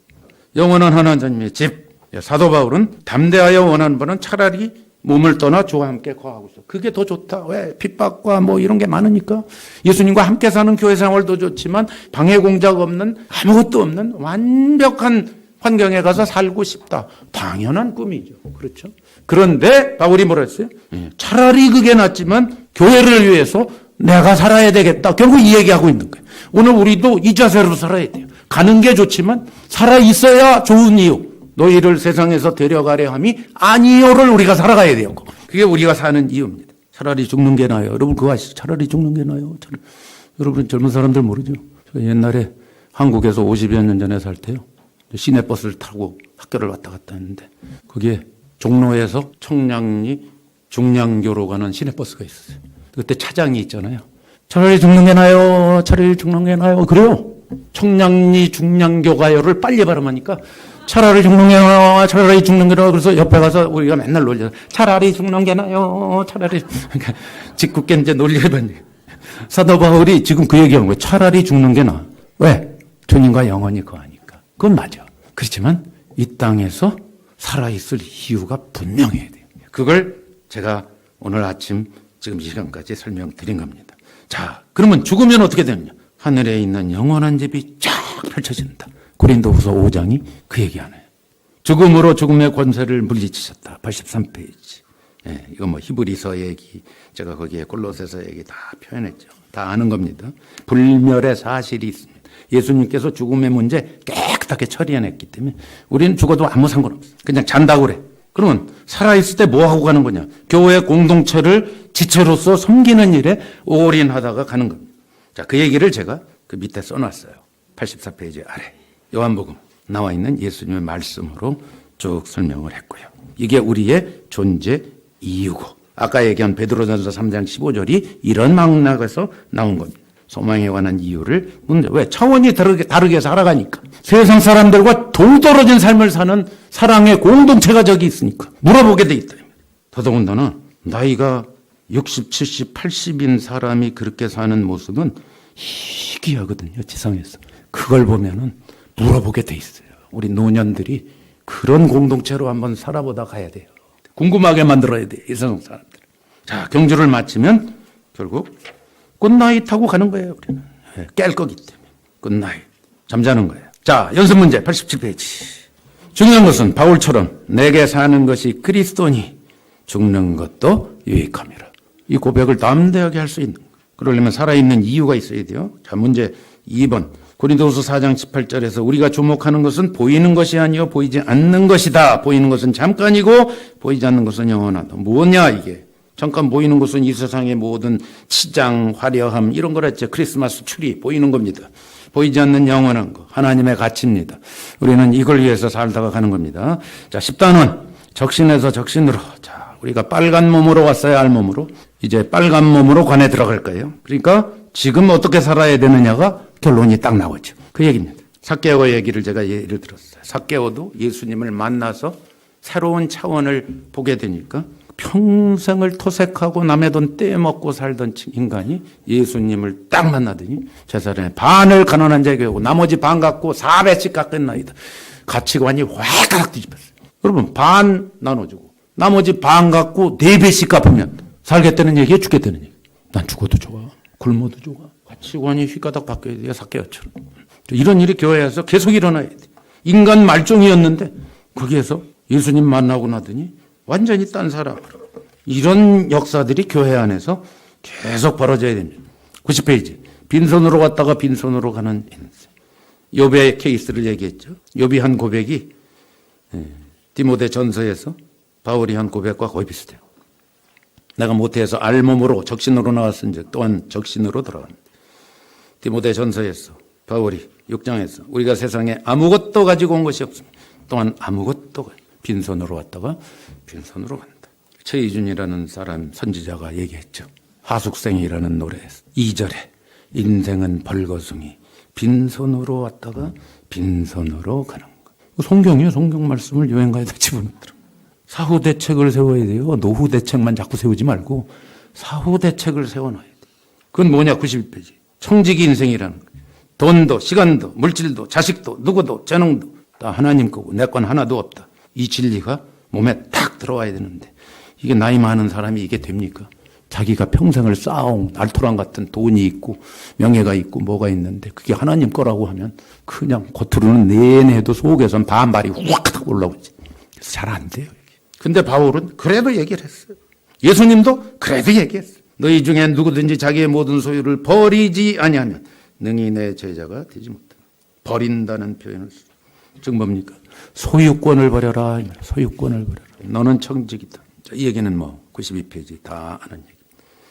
영원한 하나님의 집. 사도 바울은 담대하여 원하는 바는 차라리 몸을 떠나 주와 함께 거하고 있어. 그게 더 좋다. 왜? 핍박과 뭐 이런 게 많으니까. 예수님과 함께 사는 교회 생활도 좋지만 방해 공작 없는 아무것도 없는 완벽한 환경에 가서 살고 싶다. 당연한 꿈이죠. 그렇죠? 그런데 바울이 뭐라 했어요? 차라리 그게 낫지만 교회를 위해서 내가 살아야 되겠다. 결국 이 얘기하고 있는 거예요. 오늘 우리도 이 자세로 살아야 돼요. 가는 게 좋지만 살아 있어야 좋은 이유. 너희를 세상에서 데려가려 함이 아니요를 우리가 살아가야 돼요. 그게 우리가 사는 이유입니다. 차라리 죽는 게 나아요. 여러분 그거 아시죠? 차라리 죽는 게 나아요. 여러분 젊은 사람들 모르죠? 제가 옛날에 한국에서 50여 년 전에 살 때요. 시내버스를 타고 학교를 왔다 갔다 했는데 거기에 종로에서 청량리 중량교로 가는 시내버스가 있었어요. 그때 차장이 있잖아요. 차라리 죽는 게 나아요. 차라리 죽는 게 나아요. 그래요. 청량리 중량교 가요를 빨리 발음하니까 차라리 죽는 게 나아요. 차라리 죽는 게 나아요. 그래서 옆에 가서 우리가 맨날 놀려. 차라리 죽는 게 나아요. 차라리. 그러니까 짓궂게 이제 놀리더니 사도 바울이 지금 그 얘기하는 거예요. 차라리 죽는 게 나아. 왜? 주님과 영원히 거하니까. 그건 맞아. 그렇지만 이 땅에서 살아있을 이유가 분명해야 돼요. 그걸 제가 오늘 아침 지금 이 시간까지 설명드린 겁니다. 자, 그러면 죽으면 어떻게 되느냐? 하늘에 있는 영원한 집이 쫙 펼쳐진다. 고린도후서 5장이 그 얘기하네요. 죽음으로 죽음의 권세를 물리치셨다. 83페이지. 이거 뭐 히브리서 얘기, 제가 거기에 골로새서 얘기 다 표현했죠. 다 아는 겁니다. 불멸의 사실이 있습니다. 예수님께서 죽음의 문제 깨끗하게 처리해냈기 때문에 우리는 죽어도 아무 상관없어요. 그냥 잔다고 그래. 그러면 살아있을 때 뭐 하고 가는 거냐? 교회 공동체를 지체로서 섬기는 일에 올인하다가 가는 겁니다. 자, 그 얘기를 제가 그 밑에 써놨어요. 84페이지 아래. 요한복음 나와 있는 예수님의 말씀으로 쭉 설명을 했고요. 이게 우리의 존재 이유고 아까 얘기한 베드로전서 3장 15절이 이런 맥락에서 나온 겁니다. 소망에 관한 이유를 묻는다. 왜? 차원이 다르게 살아가니까. 세상 사람들과 동떨어진 삶을 사는 사랑의 공동체가 저기 있으니까 물어보게 돼 있다. 더더군다나 나이가 60, 70, 80인 사람이 그렇게 사는 모습은 희귀하거든요. 지상에서. 그걸 보면은 물어보게 돼 있어요. 우리 노년들이 그런 공동체로 한번 살아보다 가야 돼요. 궁금하게 만들어야 돼요. 이 세상 사람들. 자, 경주를 마치면 결국 굿나잇 하고 가는 거예요. 우리는 깰 거기 때문에 굿나잇 잠자는 거예요. 자, 연습 문제 87페이지. 중요한 것은 바울처럼 내게 사는 것이 그리스도니 죽는 것도 유익함이라. 이 고백을 담대하게 할 수 있는 거예요. 그러려면 살아있는 이유가 있어야 돼요. 자, 문제 2번. 고린도후서 4장 18절에서 우리가 주목하는 것은 보이는 것이 아니요 보이지 않는 것이다. 보이는 것은 잠깐이고 보이지 않는 것은 영원하다. 뭐냐 이게. 잠깐 보이는 것은 이 세상의 모든 치장, 화려함 이런 거랬죠. 크리스마스 트리 보이는 겁니다. 보이지 않는 영원한 거 하나님의 가치입니다. 우리는 이걸 위해서 살다가 가는 겁니다. 자, 10단원 적신에서 적신으로. 자, 우리가 빨간 몸으로 왔어요. 알몸으로. 이제 빨간 몸으로 관에 들어갈 거예요. 그러니까 지금 어떻게 살아야 되느냐가 결론이 딱 나오죠. 그 얘기입니다. 삭개오 얘기를 제가 예를 들었어요. 삭개오도 예수님을 만나서 새로운 차원을 보게 되니까 평생을 토색하고 남의 돈 떼먹고 살던 인간이 예수님을 딱 만나더니 제사장의 반을 가난한 자에게 오고 나머지 반 갖고 4배씩 깎았나이다. 가치관이 확 뒤집혔어요. 여러분 반 나눠주고 나머지 반 갖고 4배씩 갚으면 살겠다는 얘기야 죽겠다는 얘기. 난 죽어도 좋아. 굶어도 좋아. 가치관이 휘가닥 바뀌어야 돼요. 삭개오처럼. 이런 일이 교회에서 계속 일어나야 돼. 인간 말종이었는데 거기에서 예수님 만나고 나더니 완전히 딴 사람으로. 이런 역사들이 교회 안에서 계속 벌어져야 됩니다. 90페이지. 빈손으로 갔다가 빈손으로 가는 인생. 욥의 케이스를 얘기했죠. 욥이 한 고백이 디모데 전서에서 바울이 한 고백과 거의 비슷해요. 내가 모태에서 알몸으로 적신으로 나왔은즉 또한 적신으로 돌아간다. 디모데 전서에서 바울이 6장에서 우리가 세상에 아무것도 가지고 온 것이 없습니다. 또한 아무것도 빈손으로 왔다가 빈손으로 간다. 최희준이라는 사람 선지자가 얘기했죠. 하숙생이라는 노래에서 2절에 인생은 벌거숭이 빈손으로 왔다가 빈손으로 가는 거. 성경이에요. 성경 말씀을 여행가에다 집어넣더라. 사후 대책을 세워야 돼요. 노후 대책만 자꾸 세우지 말고 사후 대책을 세워놔야 돼. 그건 뭐냐? 91페이지. 청지기 인생이라는 거예요. 돈도 시간도 물질도 자식도 누구도 재능도 다 하나님 거고 내 건 하나도 없다. 이 진리가 몸에 딱 들어와야 되는데 이게 나이 많은 사람이 이게 됩니까? 자기가 평생을 쌓아온 알토란 같은 돈이 있고 명예가 있고 뭐가 있는데 그게 하나님 거라고 하면 그냥 겉으로는 내내도 속에선 반발이 확 올라오지. 그래서 잘 안 돼요. 근데 바울은 그래도 얘기를 했어요. 예수님도 그래도 얘기했어요. 너희 중에 누구든지 자기의 모든 소유를 버리지 아니하면 능히 내 제자가 되지 못한다. 버린다는 표현을 써요. 즉 뭡니까? 소유권을 버려라. 소유권을 버려라. 너는 청직이다. 이 얘기는 뭐 92페이지 다 아는 얘기.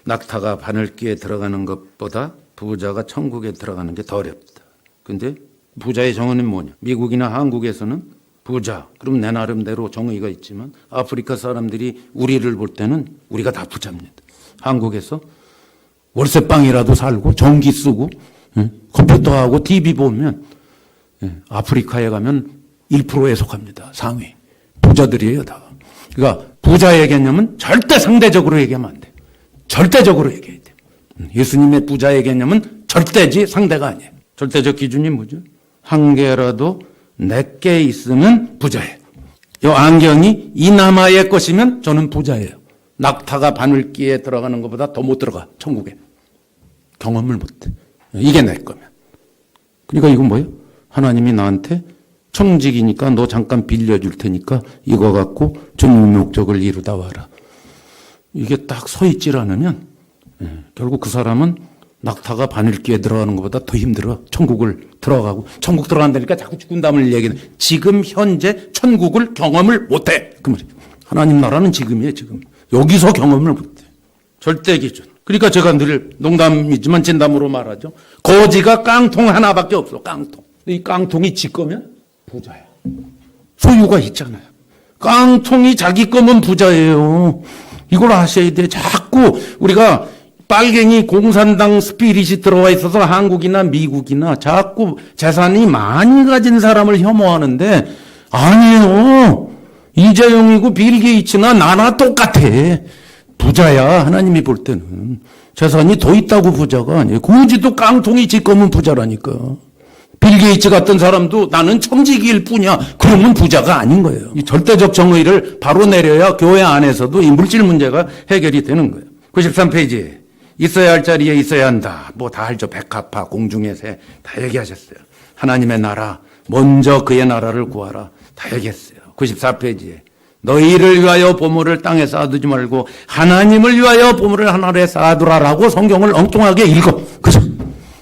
낙타가 바늘귀에 들어가는 것보다 부자가 천국에 들어가는 게 더 어렵다. 근데 부자의 정의는 뭐냐? 미국이나 한국에서는 부자, 그럼 내 나름대로 정의가 있지만 아프리카 사람들이 우리를 볼 때는 우리가 다 부자입니다. 한국에서 월세방이라도 살고 전기 쓰고 컴퓨터하고 TV 보면 아프리카에 가면 1%에 속합니다. 상위. 부자들이에요 다. 그러니까 부자의 개념은 절대 상대적으로 얘기하면 안 돼. 절대적으로 얘기해야 돼. 예수님의 부자의 개념은 절대지 상대가 아니에요. 절대적 기준이 뭐죠? 한 개라도 내게 있으면 부자예요. 이 안경이 이나마의 것이면 저는 부자예요. 낙타가 바늘귀에 들어가는 것보다 더 못 들어가 천국에. 경험을 못해. 이게 내 거면. 그러니까 이건 뭐예요? 하나님이 나한테 청직이니까 너 잠깐 빌려줄 테니까 이거 갖고 주님의 목적을 이루다 와라. 이게 딱 서 있질 않으면 결국 그 사람은 낙타가 바늘귀에 들어가는 것보다 더 힘들어. 천국을 들어가고 천국 들어간다니까 자꾸 죽은다을 얘기는 지금 현재 천국을 경험을 못해. 그 말이에요. 하나님 나라는 지금이에요. 지금. 여기서 경험을 못해. 절대 기준. 그러니까 제가 늘 농담이지만 진담으로 말하죠. 거지가 깡통 하나밖에 없어. 깡통. 이 깡통이 지 거면 부자야. 소유가 있잖아요. 깡통이 자기 거면 부자예요. 이걸 아셔야 돼. 자꾸 우리가 빨갱이 공산당 스피릿이 들어와 있어서 한국이나 미국이나 자꾸 재산이 많이 가진 사람을 혐오하는데 아니에요. 이재용이고 빌 게이츠나 나나 똑같아. 부자야. 하나님이 볼 때는. 재산이 더 있다고 부자가 아니에요. 굳이도 깡통이 지 거면 부자라니까. 빌 게이츠 같은 사람도 나는 청지기일 뿐이야. 그러면 부자가 아닌 거예요. 이 절대적 정의를 바로 내려야 교회 안에서도 이 물질 문제가 해결이 되는 거예요. 93페이지. 있어야 할 자리에 있어야 한다. 뭐 다 알죠. 백합화, 공중의 새 다 얘기하셨어요. 하나님의 나라, 먼저 그의 나라를 구하라. 다 얘기했어요. 94페이지에. 너희를 위하여 보물을 땅에 쌓아두지 말고 하나님을 위하여 보물을 하늘에 쌓아두라라고 성경을 엉뚱하게 읽어. 그죠?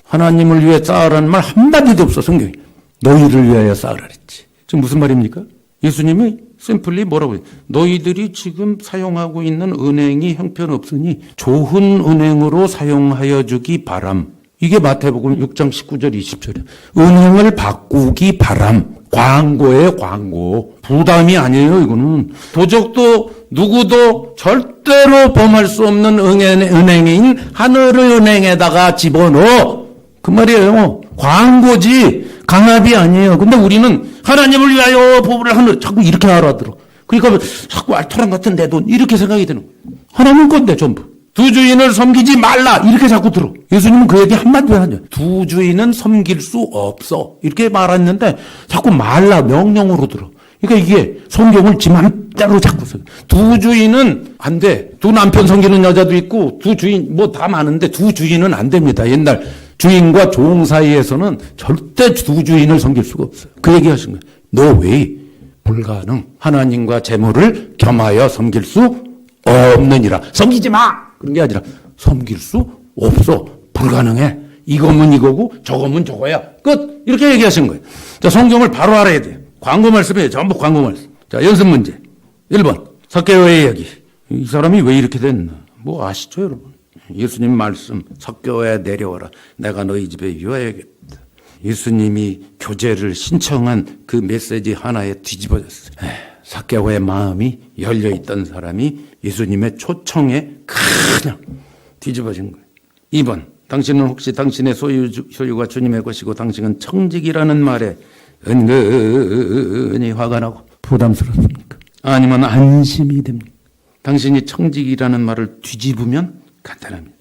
하나님을 위해 쌓으라는 말 한마디도 없어, 성경에. 너희를 위하여 쌓으라 그랬지. 지금 무슨 말입니까? 예수님이 심플리 뭐라고 해요? 너희들이 지금 사용하고 있는 은행이 형편없으니 좋은 은행으로 사용하여 주기 바람. 이게 마태복음 6장 19절 20절이에요. 은행을 바꾸기 바람. 광고예요, 광고. 부담이 아니에요, 이거는. 도적도 누구도 절대로 범할 수 없는 은행인 하늘은행에다가 집어넣어. 그 말이에요. 광고지. 강압이 아니에요. 근데 우리는 하나님을 위하여 보물을 하늘 자꾸 이렇게 알아들어. 그러니까 자꾸 알토란 같은 내 돈 이렇게 생각이 드는 거예요. 하나님 건데 전부. 두 주인을 섬기지 말라 이렇게 자꾸 들어. 예수님은 그 얘기 한마디도 하죠. 두 주인은 섬길 수 없어 이렇게 말했는데 자꾸 말라 명령으로 들어. 그러니까 이게 성경을 지 맘대로 자꾸 써. 두 주인은 안 돼. 두 남편 섬기는 여자도 있고 두 주인 뭐 다 많은데 두 주인은 안 됩니다. 옛날 주인과 종 사이에서는 절대 두 주인을 섬길 수가 없어요. 그 얘기 하신 거예요. 너 왜? 불가능. 하나님과 재물을 겸하여 섬길 수 없느니라. 섬기지 마! 그런 게 아니라 섬길 수 없어. 불가능해. 이거면 이거고 저거면 저거야. 끝! 이렇게 얘기하신 거예요. 자, 성경을 바로 알아야 돼요. 광고 말씀이에요. 전부 광고 말씀. 자, 연습 문제. 1번. 삭개오의 이야기. 이 사람이 왜 이렇게 됐나? 뭐 아시죠, 여러분? 예수님 말씀, 삭개오야 내려와라. 내가 너희 집에 유하야겠다. 예수님이 교제를 신청한 그 메시지 하나에 뒤집어졌어요. 삭개오의 마음이 열려있던 사람이 예수님의 초청에 그냥 뒤집어진 거예요. 2번. 당신은 혹시 당신의 소유가 주님의 것이고 당신은 청직이라는 말에 은근히 화가 나고 부담스럽습니까? 아니면 안심이 됩니까? 당신이 청직이라는 말을 뒤집으면 간단합니다.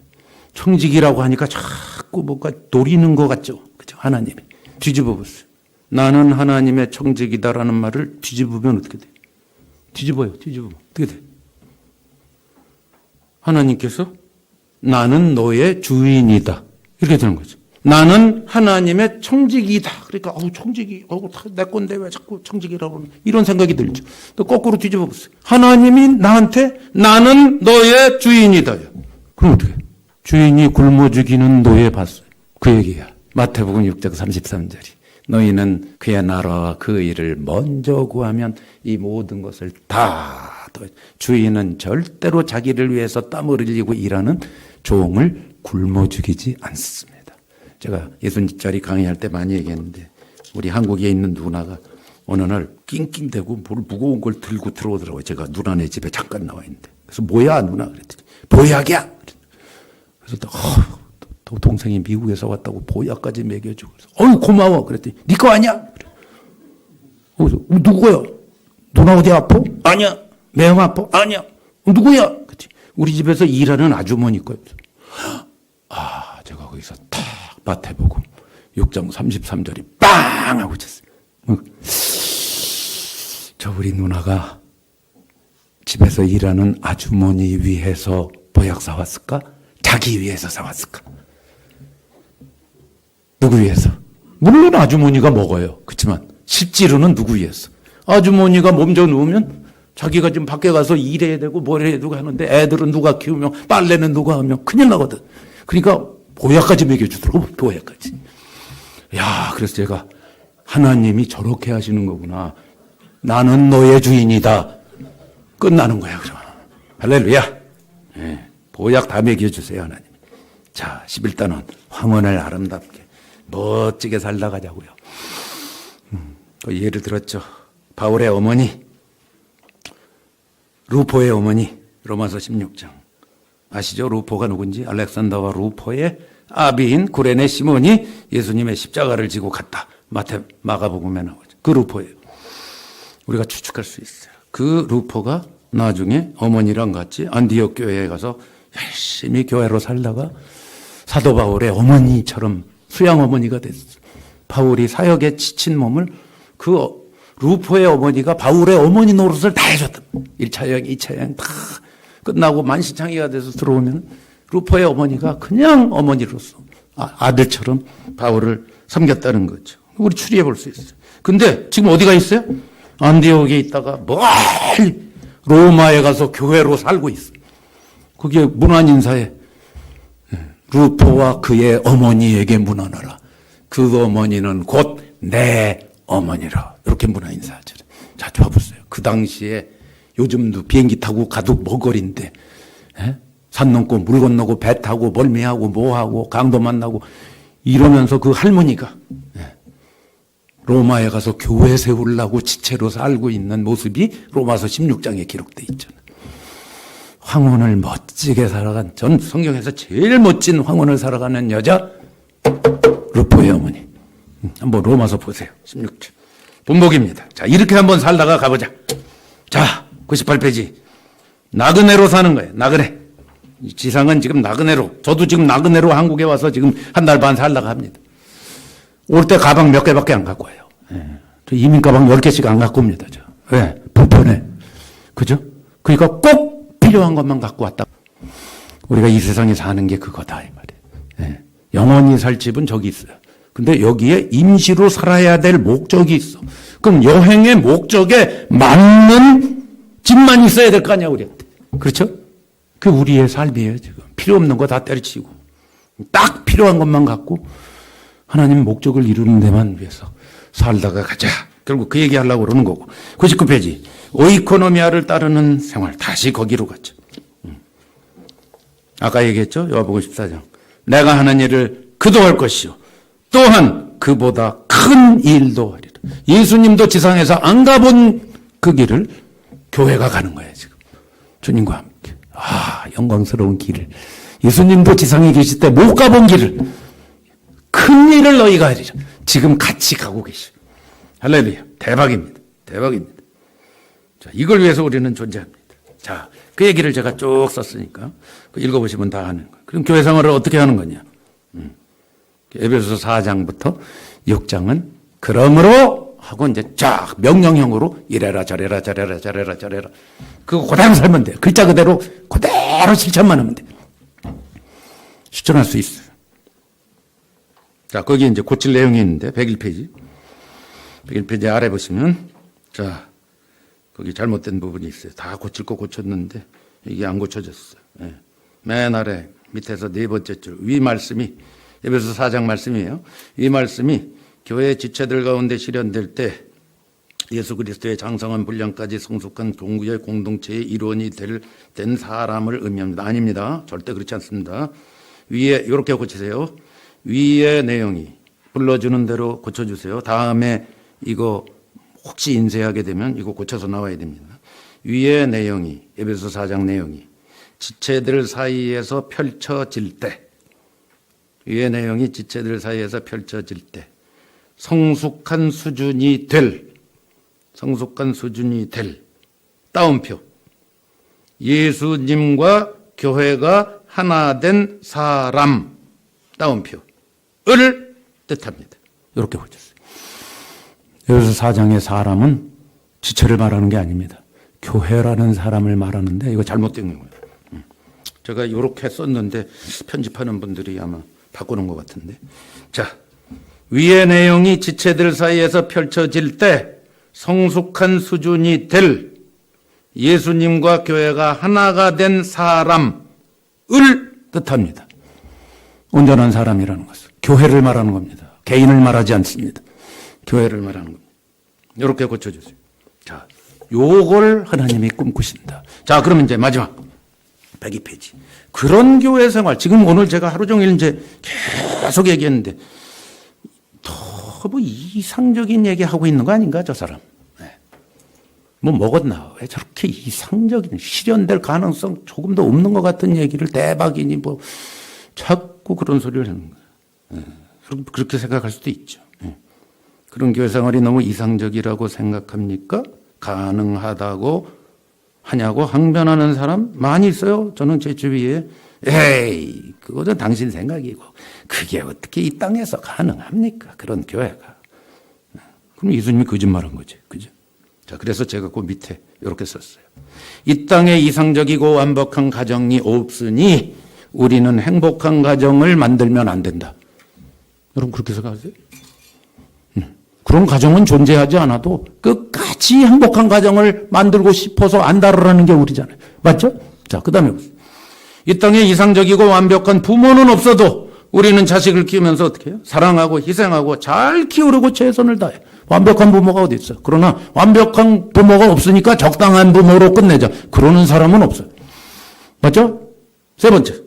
청직이라고 하니까 자꾸 뭔가 노리는 것 같죠. 그죠? 하나님이. 뒤집어 보세요. 나는 하나님의 청직이다라는 말을 뒤집으면 어떻게 돼요? 뒤집어요. 뒤집으면. 어떻게 돼요? 하나님께서 나는 너의 주인이다. 이렇게 되는 거죠. 나는 하나님의 청직이다. 그러니까 청직이 내 건데 왜 자꾸 청직이라고 그러는 이런 생각이 들죠. 또 거꾸로 뒤집어 보세요. 하나님이 나한테 나는 너의 주인이다. 그럼 어떻게? 주인이 굶어 죽이는 노예 봤어요. 그 얘기야. 마태복음 6장 33절이. 너희는 그의 나라와 그 일을 먼저 구하면 이 모든 것을 다 주인은 절대로 자기를 위해서 땀을 흘리고 일하는 종을 굶어 죽이지 않습니다. 제가 60짜리 강의할 때 많이 얘기했는데 우리 한국에 있는 누나가 어느 날 낑낑대고 뭘 무거운 걸 들고 들어오더라고요. 제가 누나네 집에 잠깐 나와 있는데. 그래서 뭐야 누나 그랬더니 보약이야. 그래서 또 동생이 미국에서 왔다고 보약까지 먹여주고 그래서 고마워 그랬더니 네 거 아니야? 그래서 누구야? 누나 어디 아파? 아니야. 매형 아파? 아니야. 누구야? 그랬더니 우리 집에서 일하는 아주머니 거예요. 제가 거기서 탁 마태복음 6장 33절이 빵 하고 쳤어요. 저 우리 누나가 집에서 일하는 아주머니 위해서 보약 사왔을까? 자기 위해서 사왔을까? 누구 위해서? 물론 아주머니가 먹어요. 그렇지만 실제로는 누구 위해서? 아주머니가 몸져 누우면 자기가 지금 밖에 가서 일해야 되고 뭘 해야 되고 하는데 애들은 누가 키우며 빨래는 누가 하며 큰일 나거든. 그러니까 보약까지 먹여주더라고. 보약까지. 야, 그래서 제가 하나님이 저렇게 하시는 거구나. 나는 너의 주인이다. 끝나는 거야. 그러면. 할렐루야. 네, 보약 다 먹여주세요 하나님. 자, 11단원 황혼을 아름답게 멋지게 살다 가자고요. 그 예를 들었죠. 바울의 어머니 루포의 어머니 로마서 16장 아시죠? 루포가 누군지? 알렉산더와 루포의 아비인 구레네 시몬이 예수님의 십자가를 지고 갔다. 마가복음에 나오죠. 그 루포예요. 우리가 추측할 수 있어요. 그 루포가 나중에 어머니랑 같이 안디옥 교회에 가서 열심히 교회로 살다가 사도 바울의 어머니처럼 수양 어머니가 됐어요. 바울이 사역에 지친 몸을 그 루포의 어머니가 바울의 어머니 노릇을 다 해줬다. 1차 여행, 2차 여행 다 끝나고 만신창이가 돼서 들어오면 루포의 어머니가 그냥 어머니로서 아들처럼 바울을 섬겼다는 거죠. 우리 추리해 볼 수 있어요. 근데 지금 어디가 있어요? 안디옥에 있다가 멀리 로마에 가서 교회로 살고 있어요. 거기에 문안 인사에 루포와 그의 어머니에게 문안하라. 그 어머니는 곧 내 어머니라. 이렇게 문안 인사하죠. 자, 봐보세요. 그 당시에 요즘도 비행기 타고 가도 먹거리인데 산 넘고 물 건너고 배 타고 멀미하고 뭐하고 강도 만나고 이러면서 그 할머니가 로마에 가서 교회 세우려고 지체로 살고 있는 모습이 로마서 16장에 기록되어 있잖아요. 황혼을 멋지게 살아간, 전 성경에서 제일 멋진 황혼을 살아가는 여자 루포의 어머니. 한번 로마서 보세요. 16장. 본복입니다. 자, 이렇게 한번 살다가 가보자. 자, 98페이지. 나그네로 사는 거예요. 나그네. 지상은 지금 나그네로. 저도 지금 나그네로 한국에 와서 지금 한 달 반 살다가 합니다. 올 때 가방 몇 개밖에 안 갖고 와요. 저 이민 가방 10개씩 안 갖고 옵니다. 저. 왜? 불편해. 그죠? 그러니까 꼭 필요한 것만 갖고 왔다. 우리가 이 세상에 사는 게 그거다, 이 말이에요. 영원히 살 집은 저기 있어요. 근데 여기에 임시로 살아야 될 목적이 있어. 그럼 여행의 목적에 맞는 집만 있어야 될 거 아니야, 우리한테. 그렇죠? 그게 우리의 삶이에요, 지금. 필요 없는 거 다 때려치우고. 딱 필요한 것만 갖고 하나님 목적을 이루는 데만 위해서 살다가 가자. 결국 그 얘기 하려고 그러는 거고. 99페이지. 오이코노미아를 따르는 생활. 다시 거기로 갔죠. 아까 얘기했죠? 요한복음 14장. 내가 하는 일을 그도 할 것이요. 또한 그보다 큰 일도 하리라. 예수님도 지상에서 안 가본 그 길을 교회가 가는 거예요, 지금. 주님과 함께. 영광스러운 길을. 예수님도 지상에 계실 때 못 가본 길을. 큰 일을 너희가 하리라. 지금 같이 가고 계셔. 할렐루야. 대박입니다. 대박입니다. 자, 이걸 위해서 우리는 존재합니다. 자, 그 얘기를 제가 쭉 썼으니까 읽어보시면 다 아는 거예요. 그럼 교회 생활을 어떻게 하는 거냐? 에베소서 4장부터 6장은 그러므로 하고 이제 쫙 명령형으로 이래라 저래라 저래라 저래라 저래라. 그거 그대로 살면 돼요. 글자 그대로 실천만 하면 돼요. 실천할 수 있어요. 자, 거기 이제 고칠 내용이 있는데 101페이지. 101페이지 아래 보시면 자, 거기 잘못된 부분이 있어요. 다 고칠 거 고쳤는데 이게 안 고쳐졌어요. 맨 아래 밑에서 네 번째 줄 위 말씀이 에베소서 4장 말씀이에요. 이 말씀이 교회 지체들 가운데 실현될 때 예수 그리스도의 장성한 분량까지 성숙한 종구의 공동체의 일원이 된 사람을 의미합니다. 아닙니다. 절대 그렇지 않습니다. 위에 이렇게 고치세요. 위의 내용이 불러주는 대로 고쳐주세요. 다음에 이거 혹시 인쇄하게 되면 이거 고쳐서 나와야 됩니다. 위의 내용이 에베소서 4장 내용이 지체들 사이에서 펼쳐질 때 위의 내용이 지체들 사이에서 펼쳐질 때 성숙한 수준이 될 따옴표 예수님과 교회가 하나 된 사람 따옴표를 뜻합니다. 이렇게 고쳤어요. 여기서 4장의 사람은 지체를 말하는 게 아닙니다. 교회라는 사람을 말하는데 이거 잘못된 거예요. 제가 이렇게 썼는데 편집하는 분들이 아마 바꾸는 것 같은데. 자, 위의 내용이 지체들 사이에서 펼쳐질 때 성숙한 수준이 될 예수님과 교회가 하나가 된 사람을 뜻합니다. 온전한 사람이라는 것은 교회를 말하는 겁니다. 개인을 말하지 않습니다. 교회를 말하는 겁니다. 이렇게 고쳐주세요. 자, 요걸 하나님이 꿈꾸신다. 자, 그러면 이제 마지막 102페이지. 그런 교회 생활. 지금 오늘 제가 하루 종일 이제 계속 얘기했는데 너무 이상적인 얘기하고 있는 거 아닌가, 저 사람. 뭐 먹었나? 왜 저렇게 이상적인 실현될 가능성 조금도 없는 것 같은 얘기를 대박이니 뭐 자꾸 그런 소리를 하는 거예요. 그렇게 생각할 수도 있죠. 그런 교회 생활이 너무 이상적이라고 생각합니까? 가능하다고 하냐고 항변하는 사람 많이 있어요. 저는 제 주위에 에이 그거는 당신 생각이고 그게 어떻게 이 땅에서 가능합니까? 그런 교회가. 그럼 예수님이 거짓말한 거지. 그죠? 자, 자, 그래서 제가 그 밑에 이렇게 썼어요. 이 땅에 이상적이고 완벽한 가정이 없으니 우리는 행복한 가정을 만들면 안 된다. 여러분 그렇게 생각하세요? 그런 가정은 존재하지 않아도 끝까지 행복한 가정을 만들고 싶어서 안달을 게 우리잖아요. 맞죠? 자, 그 다음에 보세요. 이 땅에 이상적이고 완벽한 부모는 없어도 우리는 자식을 키우면서 어떻게 해요? 사랑하고 희생하고 잘 키우려고 최선을 다해. 완벽한 부모가 어디 있어? 그러나 완벽한 부모가 없으니까 적당한 부모로 끝내자. 그러는 사람은 없어요. 맞죠? 세 번째.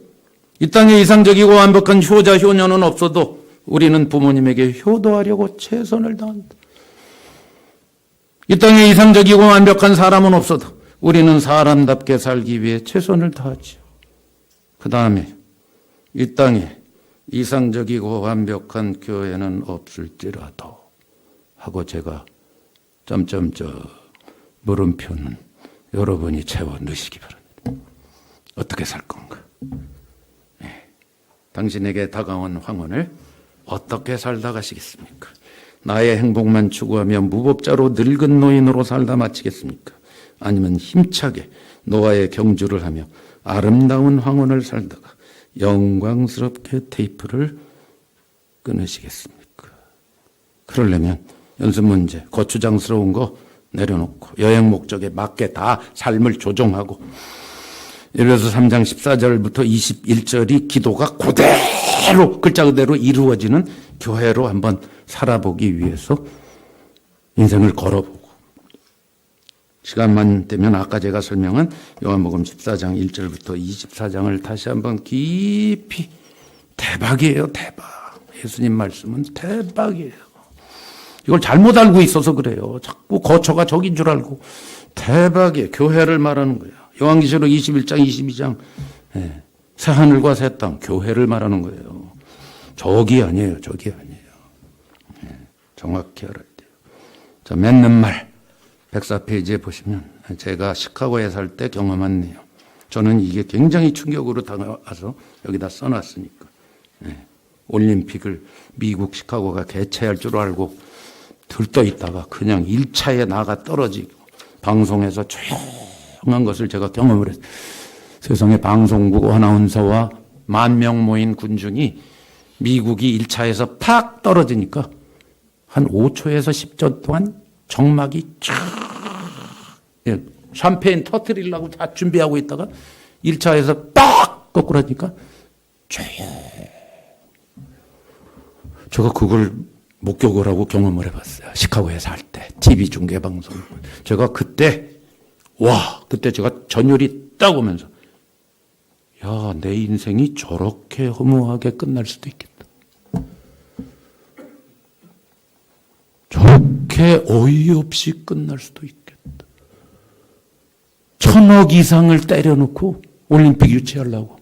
이 땅에 이상적이고 완벽한 효자, 효녀는 없어도 우리는 부모님에게 효도하려고 최선을 다한다. 이 땅에 이상적이고 완벽한 사람은 없어도 우리는 사람답게 살기 위해 최선을 다하죠. 그 다음에 이 땅에 이상적이고 완벽한 교회는 없을지라도 하고 제가 물음표는 여러분이 채워 넣으시기 바랍니다. 어떻게 살 건가? 네. 당신에게 다가온 황혼을 어떻게 살다 가시겠습니까? 나의 행복만 추구하며 무법자로 늙은 노인으로 살다 마치겠습니까? 아니면 힘차게 노아의 경주를 하며 아름다운 황혼을 살다가 영광스럽게 테이프를 끊으시겠습니까? 그러려면 연습 문제, 거추장스러운 거 내려놓고 여행 목적에 맞게 다 삶을 조정하고 예배서 3장 14절부터 21절이 기도가 그대로 글자 그대로 이루어지는 교회로 한번 살아보기 위해서 인생을 걸어보고 시간만 되면 아까 제가 설명한 요한복음 14장 1절부터 24장을 다시 한번 깊이 대박이에요. 대박. 예수님 말씀은 대박이에요. 이걸 잘못 알고 있어서 그래요. 자꾸 거처가 저긴 줄 알고. 대박이에요. 교회를 말하는 거예요. 요한계시록 21장 22장 새하늘과 새 땅 교회를 말하는 거예요. 저기 아니에요. 저기 아니에요. 정확히 알아야 돼요. 자, 맺는 말 104페이지에 보시면 제가 시카고에 살 때 경험한 내용. 저는 이게 굉장히 충격으로 다가와서 여기다 써놨으니까. 올림픽을 미국 시카고가 개최할 줄 알고 들떠 있다가 그냥 1차에 나가 떨어지고 방송에서 조용한 것을 제가 경험을 했어요. 세상에 방송국 아나운서와 10,000명 모인 군중이 미국이 1차에서 팍 떨어지니까 한 5초에서 10초 동안 정막이 쫙 샴페인 터트리려고 다 준비하고 있다가 1차에서 빡 거꾸라니까 제가 그걸 목격을 하고 경험을 해봤어요. 시카고에 살 때 TV 중계 방송. 제가 그때 제가 전율이 딱 오면서 야, 내 인생이 저렇게 허무하게 끝날 수도 있겠다. 저렇게 어이없이 끝날 수도 있겠다. 1,000억 이상을 때려놓고 올림픽 유치하려고.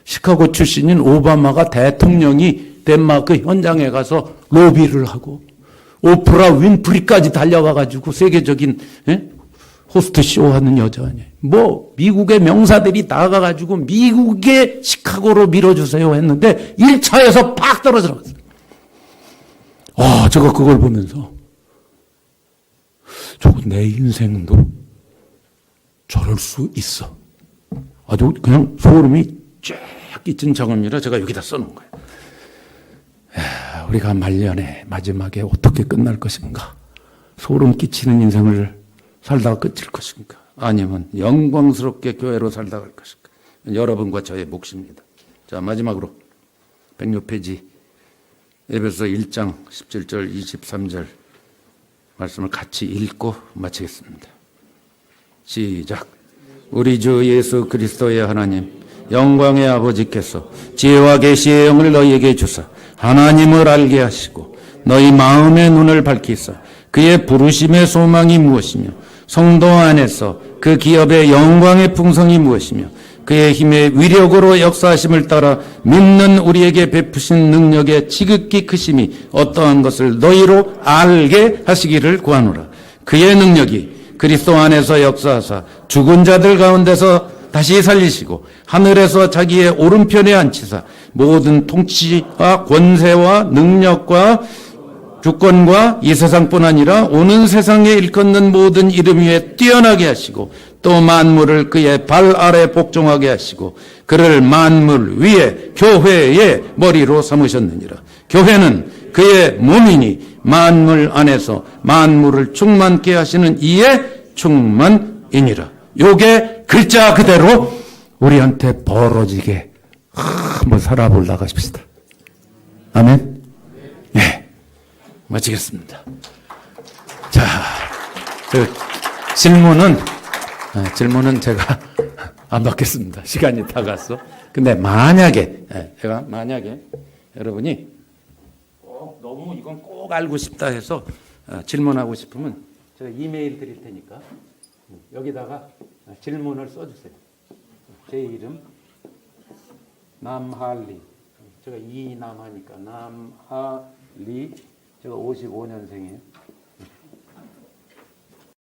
시카고 출신인 오바마가 대통령이 덴마크 현장에 가서 로비를 하고 오프라 윈프리까지 달려가가지고 세계적인 호스트 쇼하는 여자 아니에요. 미국의 명사들이 나가가지고 미국의 시카고로 밀어주세요 했는데 1차에서 팍 떨어졌어요. 제가 그걸 보면서 저거 내 인생도 저럴 수 있어. 아주 그냥 소름이 쫙 끼친 장면이라 제가 여기다 써놓은 거예요. 우리가 말년에 마지막에 어떻게 끝날 것인가? 소름 끼치는 인생을 살다가 끝일 것인가? 아니면 영광스럽게 교회로 살다 갈 것인가? 여러분과 저의 몫입니다. 자, 마지막으로 106페이지 에베소 1장 17절 23절 말씀을 같이 읽고 마치겠습니다. 시작. 우리 주 예수 그리스도의 하나님 영광의 아버지께서 지혜와 계시의 영을 너희에게 주사 하나님을 알게 하시고 너희 마음의 눈을 밝히사 그의 부르심의 소망이 무엇이며 성도 안에서 그 기업의 영광의 풍성이 무엇이며 그의 힘의 위력으로 역사하심을 따라 믿는 우리에게 베푸신 능력의 지극히 크심이 어떠한 것을 너희로 알게 하시기를 구하노라. 그의 능력이 그리스도 안에서 역사하사 죽은 자들 가운데서 다시 살리시고 하늘에서 자기의 오른편에 앉히사 모든 통치와 권세와 능력과 주권과 이 세상뿐 아니라 오는 세상에 일컫는 모든 이름 위에 뛰어나게 하시고 또 만물을 그의 발 아래 복종하게 하시고 그를 만물 위에 교회의 머리로 삼으셨느니라. 교회는 그의 몸이니 만물 안에서 만물을 충만케 하시는 이의 충만이니라. 요게 글자 그대로 우리한테 벌어지게 한번 살아보려고 하십시다. 아멘. 예. 마치겠습니다. 자, 질문은 제가 안 받겠습니다. 시간이 다 갔어. 근데 만약에 여러분이 너무 이건 꼭 알고 싶다 해서 질문하고 싶으면 제가 이메일 드릴 테니까 여기다가 질문을 써주세요. 제 이름 남할리. 제가 이남하니까 남할리. 제가 55년생이에요.